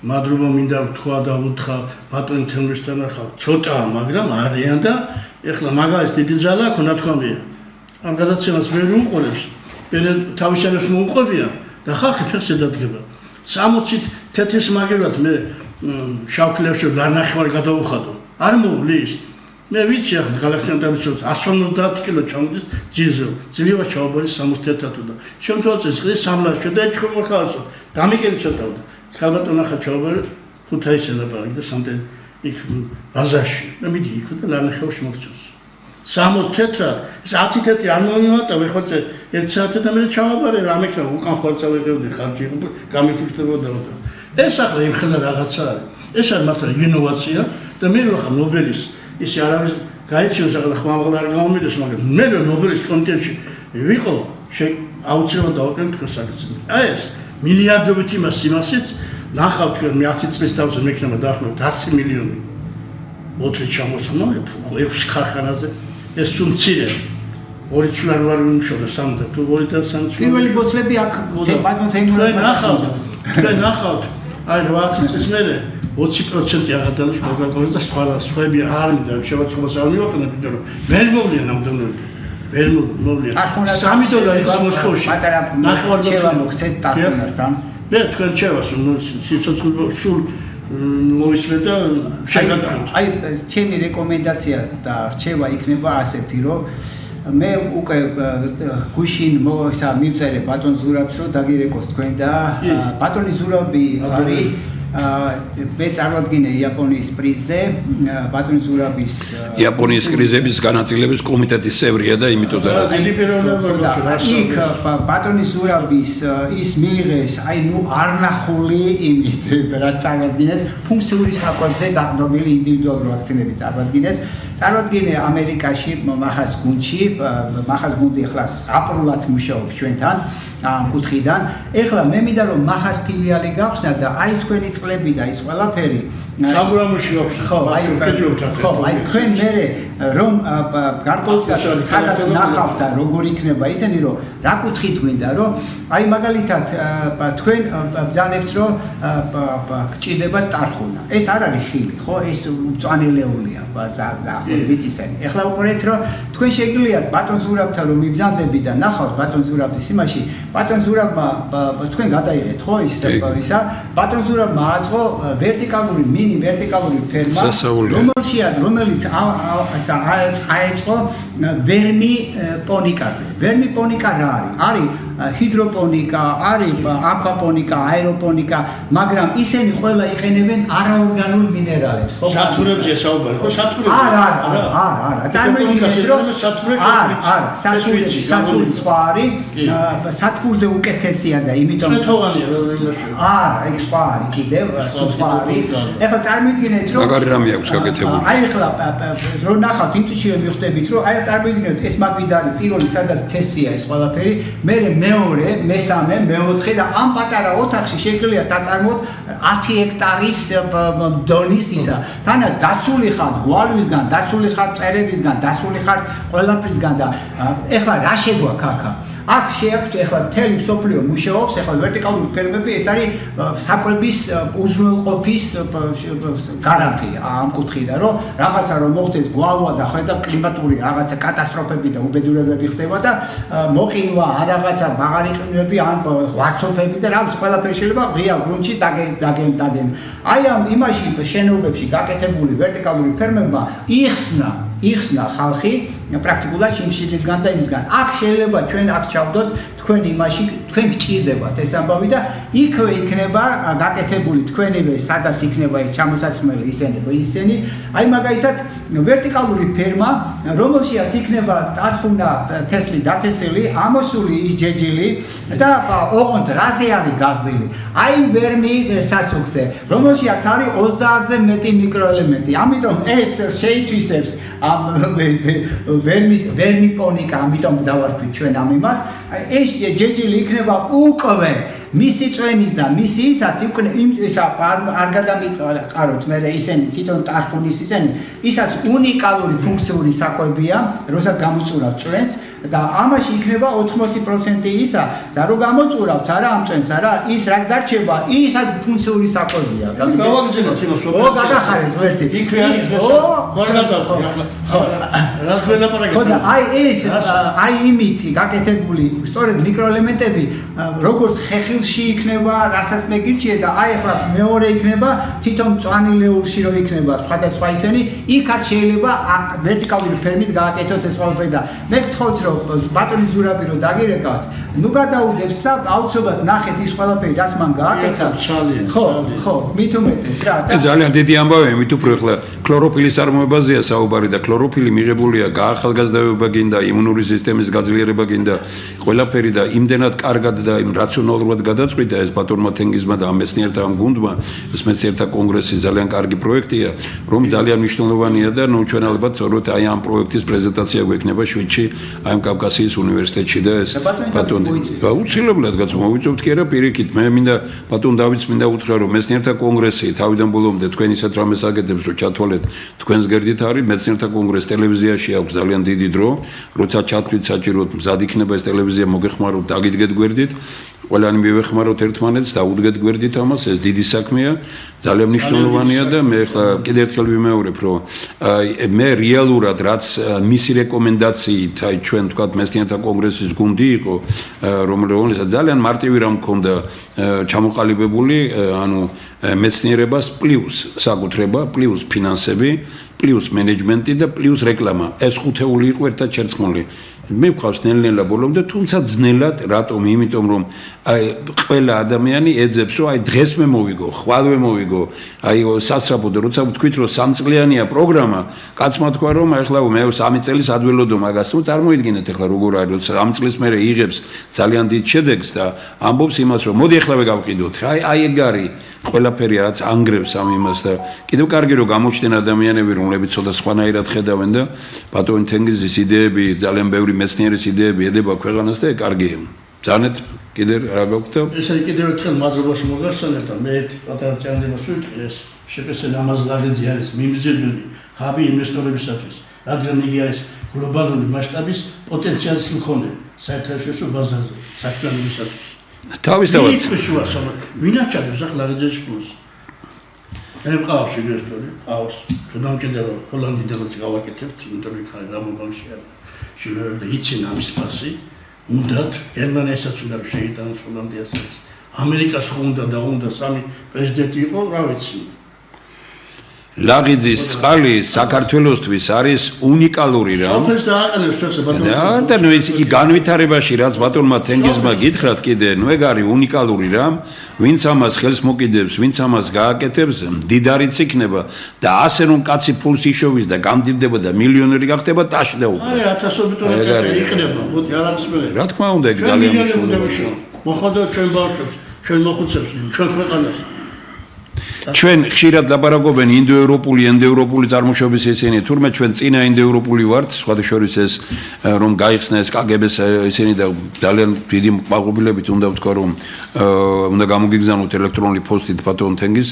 მადლობა მინდა ვთქვა და უთხრა ბატონ თემურისთან ახლა ცოტაა, მაგრამ არიან და ახლა მაგალითად დიდი ძალა აქვს ნათქვამია. ამ გადაცემას ვერ უყურებს, თავისიანებს მოუყვებიან და ხალხი ფეხზე დადგება. 60 თეთრის მაგერად მე შავქლევში ლანახევარ გადავუხადო. არ მოვლის. მე ვიცი ახლა გალახტიან დამისვენებს 150 კილო ჩამოდის ძილზე. ძლევა ჩაუბარის 71 და შემთხვევაში ეს სამლაშო და ეჭქობა ხალხო. დამიკელი ცოტავდა. ხალბატონა ხაჩაუბერი ხუთაისზე ლაპარაკი და სამდენ იქ ბაზარში და მიდი იქ და ლანახევში მოგწევს 60 თეთრად ეს 10 თეთრი არ მომიმატა ვეხოце 1 საათი და მე ჩავაბარე რამე ხარ უკან ხვალ წავიღებდი ხარჯი გამიფუშტებოდა და ეს ახლა იმხელა რაღაცა არის ეს არის მართლა ინოვაცია და მე ვახარ ნობელის ისე არავის გაიციოს ახლა ხმამაღლა არ გამომიდეს მაგრამ მე ნობელის კომიტეტში ვიყო აუცილებლად დავაკეთებ თქვენ საკითხს აი ეს მილიარდობით იმასიც ნახავთ თქვენ მე 10 წლის თავზე მექნება დაახმაროთ 100 მილიონი ოთხი ჩამოსვლა 6 ქარხანაზე ეს სულ მცირე ორი წლარი ვარ ვიმუშავე სამდა თუ ორი და სამი პირველი ბოთლები აქ ბატონ თქვენ ნახავთ აი 8 წლის მერე 20% აღადალოს მოგაკონეს და სხვები არ მინდა შევაცხოს არ მივაყენებ იმიტომ რომ ვერ მოვლია ნამდვილად ვერ მოვლია $3 ის მოსკოვში ნახევარ ჩევა მოგცეთ ტახუნასთან მე თქვენ ჩევას სიცოცხლე სულ მოისმენთ და შეგაცხოთ აი ჩემი რეკომენდაცია და რჩევა იქნება ასეთი რომ მე უკვე გუშინ მივწერე ბატონ ზურაბს რომ დაგირეკოს თქვენ და ბატონი ზურაბი არის მე წარვადგინე იაპონიის პრიზზე ბატონი ზურაბის იაპონიის კრიზების განაწილების კომიტეტის წევრია და იმიტომ და იქ ბატონი ზურაბის ის მიიღეს აი ნუ არნახული იმით რა წარვადგინეთ ფუნქციური საკვებზე დაყრდნობილი ინდივიდუალური ვაქცინები წარვადგინე ამერიკაში მახას გუნდში მახას გუნდი ახლა აპრულად მუშაობს ჩვენთან ამ კუთხიდან ეხლა მე მინდა რომ მახას ფილიალი გავხსნა და აი თქვენი წლები და ის ყველაფერი სამბრამოში ხო აი თქვენ მერე რომ გარკვეულწილად სადაც ნახავთ და როგორ იქნება ისენი რომ რა კუთხით გვინდა რომ აი მაგალითად თქვენ ბრძანებთ რომ გჭირდება ტარხუნა ეს არ არის ხილი ხო ეს მწვანელეულია დაახლოებით ისენი ეხლა უყურეთ რომ თქვენ შეგიძლიათ ბატონ ზურაბთან რომ მიბრძანდები და ნახავთ ბატონ ზურაბის იმაში ბატონ ზურაბმა თქვენ გადაიღეთ ხო ისა ბატონ ზურაბმა აწყო ვერტიკალური ვერტიკალური ფერმა რომელიც აეწყო ვერმი პონიკაზე ვერმი პონიკა რა არის ჰიდროპონიკა არის აკვაპონიკა აეროპონიკა მაგრამ ისინი ყველა იყენებენ არაორგანულ მინერალებს ხო სათურებზე საუბარი ხო სათურებზე არა წარმოიდგინეთ რომ სათური სხვა არის სათურზე უკეთესია და იმიტომ წეთოვანია არა ეგ სხვა არის კიდევ სხვა არის ეხლა წარმოიდგინეთ რომ მაგარი რამე აქვს გაკეთებული აი ეხლა რო ნახავთ იმ წუთში მივხვდებით რომ აი წარმოიდგინეთ ეს მაგიდარი პირველი სადაც თესია ეს ყველაფერი მე მეორე მესამე მეოთხე და ამ პატარა ოთახში შეგიძლიათ აწარმოოთ 10 ჰექტარის დონის ისა თანაც დაცული ხარ გვალვისგან დაცული ხარ მწერებისგან დაცული ხარ ყველაფრისგან და ეხლა რა შეგვაქვს აქ შეაქვთ ეხლა მთელი მსოფლიო მუშაობს ეხლა ვერტიკალური ფერმები ეს არის საკვების უზრუნველყოფის გარანტია ამ კუთხიდან რომ რაღაცა რომ მოხდეს გვალვა და ხედა კლიმატური რაღაცა კატასტროფები და უბედურებები ხდება და მოყინვა ან რაღაცა მაღალი ყინვები ან ღვარცოფები და რაღაც ყველაფერი შეიძლება ღია გრუნტში დაგენ აი ამ იმაში შენობებში გაკეთებული ვერტიკალური ფერმებმა იხსნა ხალხი პრაქტიკულად შიმშილისგან და იმისგან აქ შეიძლება ჩვენ აქ ჩავდოთ თქვენ იმაში თქვენ გჭირდებათ ეს ამბავი და იქვე იქნება გაკეთებული თქვენივე სადაც იქნება ეს ჩამოსასმელი ისენი აი მაგალითად ვერტიკალური ფერმა რომელშიაც იქნება ტარხუნა თესლი დათესილი ამოსული ის ჯეჯილი და ოღონდ რაზე არის გაზრდილი აი ვერმი სასუქზე რომელშიაც არის 30-ზე მეტი მიკროელემენტი ამიტომ ეს შეითვისებს ამ ვერმი პონიკა ამიტომ დავარქვით ჩვენ ამ იმას ეს ჯეჯილი იქნება უკვე მისი წვენის და მისი ისაც უკვე არ გადამიყაროთ მე ისინი თვითონ ტარხუნის ისინი ისაც უნიკალური ფუნქციური საკვებია როცა გამოწურავთ წვენს და ამაში იქნება 80% ისა და რო გამოწურავთ არა ამ წვენს არა ის რაც დარჩება ისაც ფუნქციური საკვებია გავაგზავნოთ იმას გადახარეს ვერთი იქვე არის ხოდა აი ეს აი იმითი გაკეთებული სწორედ მიკროელემენტები როგორც ხეხი ყოფილში იქნება, რასაც მე გირჩიე და აი ახლა მეორე იქნება თვითონ მწვანილეულში რო იქნება სხვადასხვა ისენი, იქაც შეიძლება ვერტიკალური ფერმით გააკეთოთ ეს ყველაფერი და მე გთხოვთ რომ ბატონი ზურაბი რო დაგირეკავთ, ნუ გადაუდებს და აუცილებლად ნახეთ ის ყველაფერი რაც მან გააკეთა. ხო, მით უმეტეს რა. ძალიან დიდი ამბავია, მით უფრო ახლა ქლოროფილის წარმოებაზეა საუბარი და ქლოროფილი მიღებულია გაახალგაზრდაობა გინდა, იმუნური სისტემის გაძლიერება გინდა, ყველაფერი და იმდენად კარგად და იმ რაციონალურად გადაწყვიტა ეს ბატონმა თენგიზმა და ამ მეცნიერთა ამ გუნდმა, ეს მეცნიერთა კონგრესი ძალიან კარგი პროექტია, რომ ძალიან მნიშვნელოვანია და ნუ ჩვენ ალბათ ვთქვათ აი ამ პროექტის პრეზენტაცია გვექნება შვიდში აი ამ კავკასიის უნივერსიტეტში და ეს ბატონი აუცილებლად კაც მოვიწევთ კი არა პირიქით მე მინდა ბატონ დავითს მინდა უთხრა რომ მეცნიერთა კონგრესი თავიდან ბოლომდე თქვენ ისეთ რამეს აკეთებს რომ ჩათვალეთ თქვენს გერდით არის მეცნიერთა კონგრესი ტელევიზიაში აქვს ძალიან დიდი დრო როცა ჩათვლით საჭიროდ მზად იქნება ეს ტელევიზია მოგეხმაროთ დაგიდგეთ გვერდით ყველანი მივეხმაროთ ერთმანეთს და უდგეთ გვერდით ამას ეს დიდი საქმეა ძალიან მნიშვნელოვანია და მე ხა კიდევ ერთხელ ვიმეორებ რომ მე რეალურად რაც მისი რეკომენდაციით აი ჩვენ თქვათ მეცნიერთა კონგრესის გუნდი იყო რომელსაც ძალიან მარტივი რამ მქონდა ჩამოყალიბებული ანუ მეცნიერებას პლუს საკუთრება პლუს ფინანსები პლუს მენეჯმენტი და პლუს რეკლამა ეს ხუთეული იყო ერთად შერწყმული მე ვყავს ნელ-ნელა ბოლომდე თუმცა ძნელად რატომ იმიტომ რომ აი ყველა ადამიანი ეძებს რომ აი დღეს მე მოვიგო ხვალვე მოვიგო აი სასწრაფოდ როცა ვთქვით რომ 3 წლიანია პროგრამა კაცმა თქვა რომ ახლა მე 3 წელი ადველოდო მაგას თუ წარმოიდგინეთ ახლა როგორ არის როცა 3 წლის მერე იღებს ძალიან დიდ შედეგს და ამბობს იმას რომ მოდი ახლა ვეგავყიდოთ აი ეგ არის ყველაფერი რაც ანგრევს ამ იმას და კიდევ კარგი რომ გამოჩნდნენ ადამიანები რომლებიც ცოტა სხვანაირად ხედავენ და ბატონ თენგიზის იდეები ძალიან ბევრი მეცნიერის იდეები ედება ქვეყანას და კარგია ძალიან კიდევ რა გაქვთ ეს არის კიდევ ერთხელ მადლობას მოგახსენებ და მე პატარა ჭანდებას ვიტყვი ეს შეფესენ ამას ლაგეძი არის მიმზიდველი ხაბი ინვესტორებისათვის რადგან იგი არის გლობალური მასშტაბის პოტენციალის მქონე საერთაშორისო ბაზაზე საქმიანობისათვის თავისთავად ვინ აჩადებს ახლა ლაგეძეში პლუს მე მყავს ინვესტორი ყავს თუ დამჭირდება ჰოლანდიელებს გავაკეთებთ იმიტომ რომ ხარ გამოგონში არის შეიძლება იციან ამის ფასი უნდათ გერმანიასაც უნდა შეიტანოს ჰოლანდიასაც ამერიკას ხო უნდა სამი პრეზიდენტი იყო რა ვიცი ლაგიძის წყალი საქართველოსთვის არის უნიკალური რა. სოფელს დააყენებს ფეხზე ბატონო. და ნუ ის განვითარებაში რაც ბატონმა თენგიზმა გითხრათ კიდე, ნუ ეგ არის უნიკალური რა. ვინც ამას ხელს მოკიდებს, ვინც ამას გააკეთებს, მდიდარიც იქნება და ასე რომ კაცი ფულს იშოვის და გამდიდდება და მილიონერი გახდება ტაში და უკვე. აი 1000 ტონები იქნება, მოდი არ არის მე. რა თქმა უნდა ეგ ძალიან მნიშვნელოვანია. მოხდათ ჩვენ ბავშვებს, ჩვენ მოხუცებს, ჩვენ ქვეყანას. ჩვენ ხშირად ლაპარაკობენ ინდოევროპული წარმოშობის ისინი თურმე ჩვენ წინა ინდოევროპული ვართ სხვათა შორის ეს რომ გაიხსნა ეს კგბ-ს ისინი და ძალიან დიდი მაყურებლებით უნდა ვთქვა რომ უნდა გამოგიგზავნოთ ელექტრონული პოსტით ბატონ თენგიზ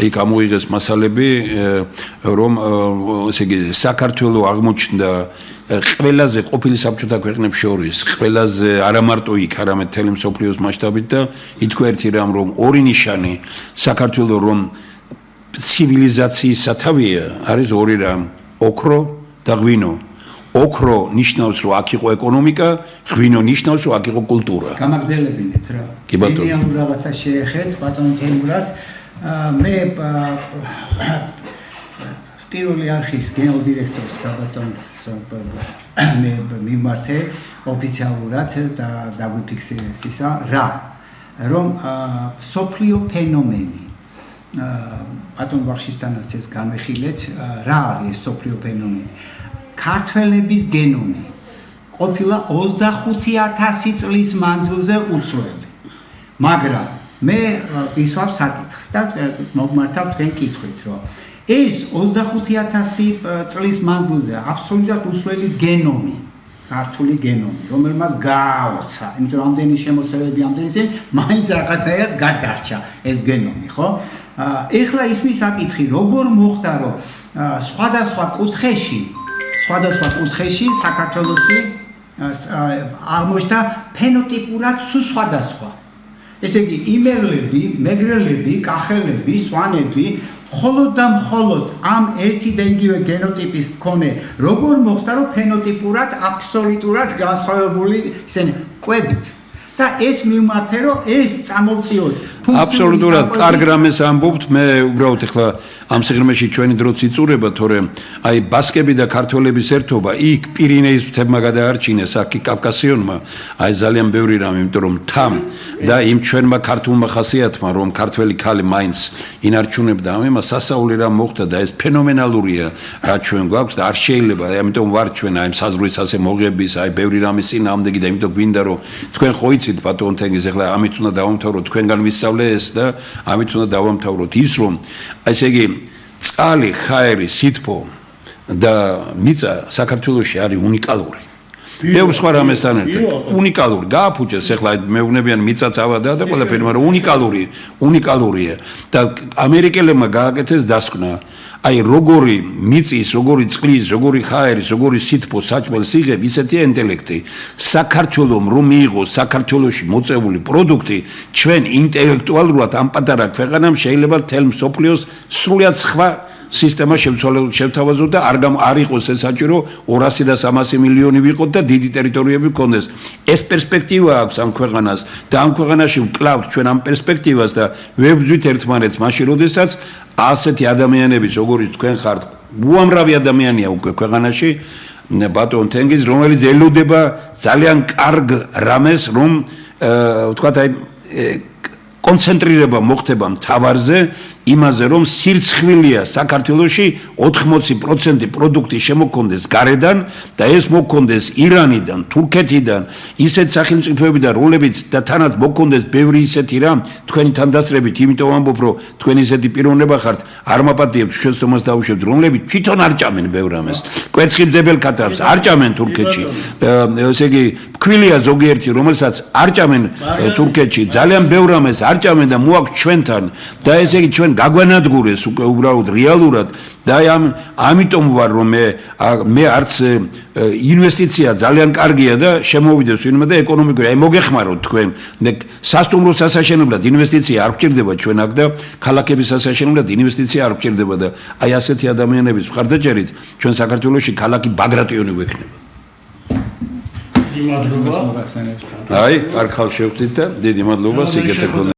იქ ამოიღეს მასალები რომ ესე იგი საქართველოს აღმოჩნდა ყველაზე ყოფილი საბჭოთა ქვეყნებს შორის ყველაზე არა მარტო იქ არამედ მთელი მსოფლიოს მასშტაბით და ითქვა ერთი რამ რომ ორი ნიშანი საქართველოს რომ ცივილიზაციის სათავეა არის ორი რამ ოქრო და ღვინო ოქრო ნიშნავს რომ აქ იყო ეკონომიკა ღვინო ნიშნავს რომ აქ იყო კულტურა გამაგზელებინეთ რა კი ბატონო ამ რაღაცა შეეხეთ ბატონ თენგურას მე პირველი არხის გენერალ დირექტორს ბატონს მე მიმართე ოფიციალურად და დაგვიფიქსირეს ისა რა რომ სოფლიო ფენომენი ბატონ ბახშისთანაც ეს განვიხილეთ რა არის სოფლიო ფენომენი ქართველების გენომი ყოფილა 25000 წლის მანძილზე უცვლელი მაგრამ მე ისვავ საკითხს და მოგმართავ თქვენ კითხვით რომ ეს 25000 წლის მანძილზე აბსოლუტურად უცვლელი გენომი ქართული გენომი რომელმაც გააოცა იმიტომ რომ ამდენი შემოსევები ამდენი მაინც რაღაცნაირად გადარჩა ეს გენომი ხო ეხლა ისმის საკითხი როგორ მოხდა რომ სხვადასხვა კუთხეში საქართველოსი აღმოჩნდა ფენოტიპურად სხვადასხვა ესე იგი იმერლები, მეგრელები, კახელები, სვანები მხოლოდ და მხოლოდ ამ ერთი და იგივე გენოტიპის მქონე როგორ მოხდა რომ ფენოტიპურად აბსოლუტურად განსხვავებული ისინი კვებით და ეს მიმართე რომ ეს წამოვწიოთ აბსოლუტურად კარგ რამეს ამბობთ მე უბრალოდ ახლა ამ სიღრმეში ჩვენი დროც იწურება თორემ აი ბასკები და ქართველების ერთობა იქ პირინეის მთებმა გადაარჩინეს აქ კავკასიონმა აი ძალიან ბევრი რამ იმიტომ რომ თამ და იმ ჩვენმა ქართულმა ხასიათმა რომ ქართველი ქალი მაინც ინარჩუნებდა ამება სასაული რამ მოხდა და ეს ფენომენალურია რა ჩვენ გვაქვს და არ შეიძლება ამიტომ ვარ ჩვენ აი საზღვრის ასე მოღების აი ბევრი რამის წინააღმდეგი და იმიტომ გვინდა რომ თქვენ ხო იცით ბატონ თენგიზ ახლა ამით უნდა დავამთავროთ თქვენგან ვისწავლე ეს და ამით უნდა დავამთავროთ ის რომ ესე იგი წყალი, ხაერი, სითბო და მიწა საქართველოში არის უნიკალური. ბევრ სხვა რამესთან ერთად უნიკალური. გააფუჭეს ახლა მეუბნებიან მიწაც ავადა და ყველაფერი, მაგრამ უნიკალურია. და ამერიკელებმა გააკეთეს დასკვნა. აი როგორი მიწის, როგორი წყლის, როგორი ხაერის, როგორი სითბო საჭმელს იღებ, ისეთია ინტელექტი. საქართველომ რომ მიიღოს საქართველოში მოწეული პროდუქტი, ჩვენ ინტელექტუალურად ამ პატარა ქვეყანამ შეიძლება თელ მსოფლიოს სრულიად სხვა სისტემა შევთავაზოთ და არ იყოს ეს საჭირო 200 და 300 მილიონი ვიყოთ და დიდი ტერიტორიები გქონდეს. ეს პერსპექტივა აქვს ამ ქვეყანას და ამ ქვეყანაში ვკლავთ ჩვენ ამ პერსპექტივას და ვებრძვით ერთმანეთს მაშინ როდესაც ასეთი ადამიანების როგორიც თქვენ ხართ უამრავი ადამიანია უკვე ქვეყანაში ბატონ თენგიზ რომელიც ელოდება ძალიან კარგ რამეს რომ ვთქვათ აი კონცენტრირება მოხდება მთავარზე იმაზე რომ სირცხვილია საქართველოში 80% პროდუქტი შემოქონდეს გარედან და ეს მოქონდეს ირანიდან, თურქეთიდან, ისეთ სახელმწიფოები და როლებიც და თანაც მოქონდეს ბევრი ისეთი რამ თქვენი თანდასწრებით, იმიტომ ამბობ რომ თქვენ ისეთი პიროვნება ხართ, არ მაპატიებთ შეცდომას დაუშვებთ, რომლებიც თვითონ არ ჭამენ ბევრ რამეს. კვერცხმდებელ კატარს არ ჭამენ თურქეთში. ესე იგი ქვილია ზოგიერთი რომელსაც არ ჭამენ თურქეთში, ძალიან ბევრ რამეს არ ჭამენ და მოაქვს ჩვენთან და ესე იგი ჩვენ გაგვანადგურეს უკვე უბრალოდ რეალურად და ამიტომ ვარ რომ მე არც ინვესტიცია ძალიან კარგია და შემოვიდეს ვინმე და ეკონომიკური აი მოგეხმაროთ თქვენ სასტუმრო სასაშენებლად ინვესტიცია არ გჭირდება ჩვენ აქ და ქალაქების სასაშენებლად ინვესტიცია არ გჭირდება და აი ასეთი ადამიანების მხარდაჭერით ჩვენ საქართველოში ქალაქი ბაგრატიონი გვექნება მადლობა აი არ ხალხ შევხვდით და დიდი მადლობა სიგეთე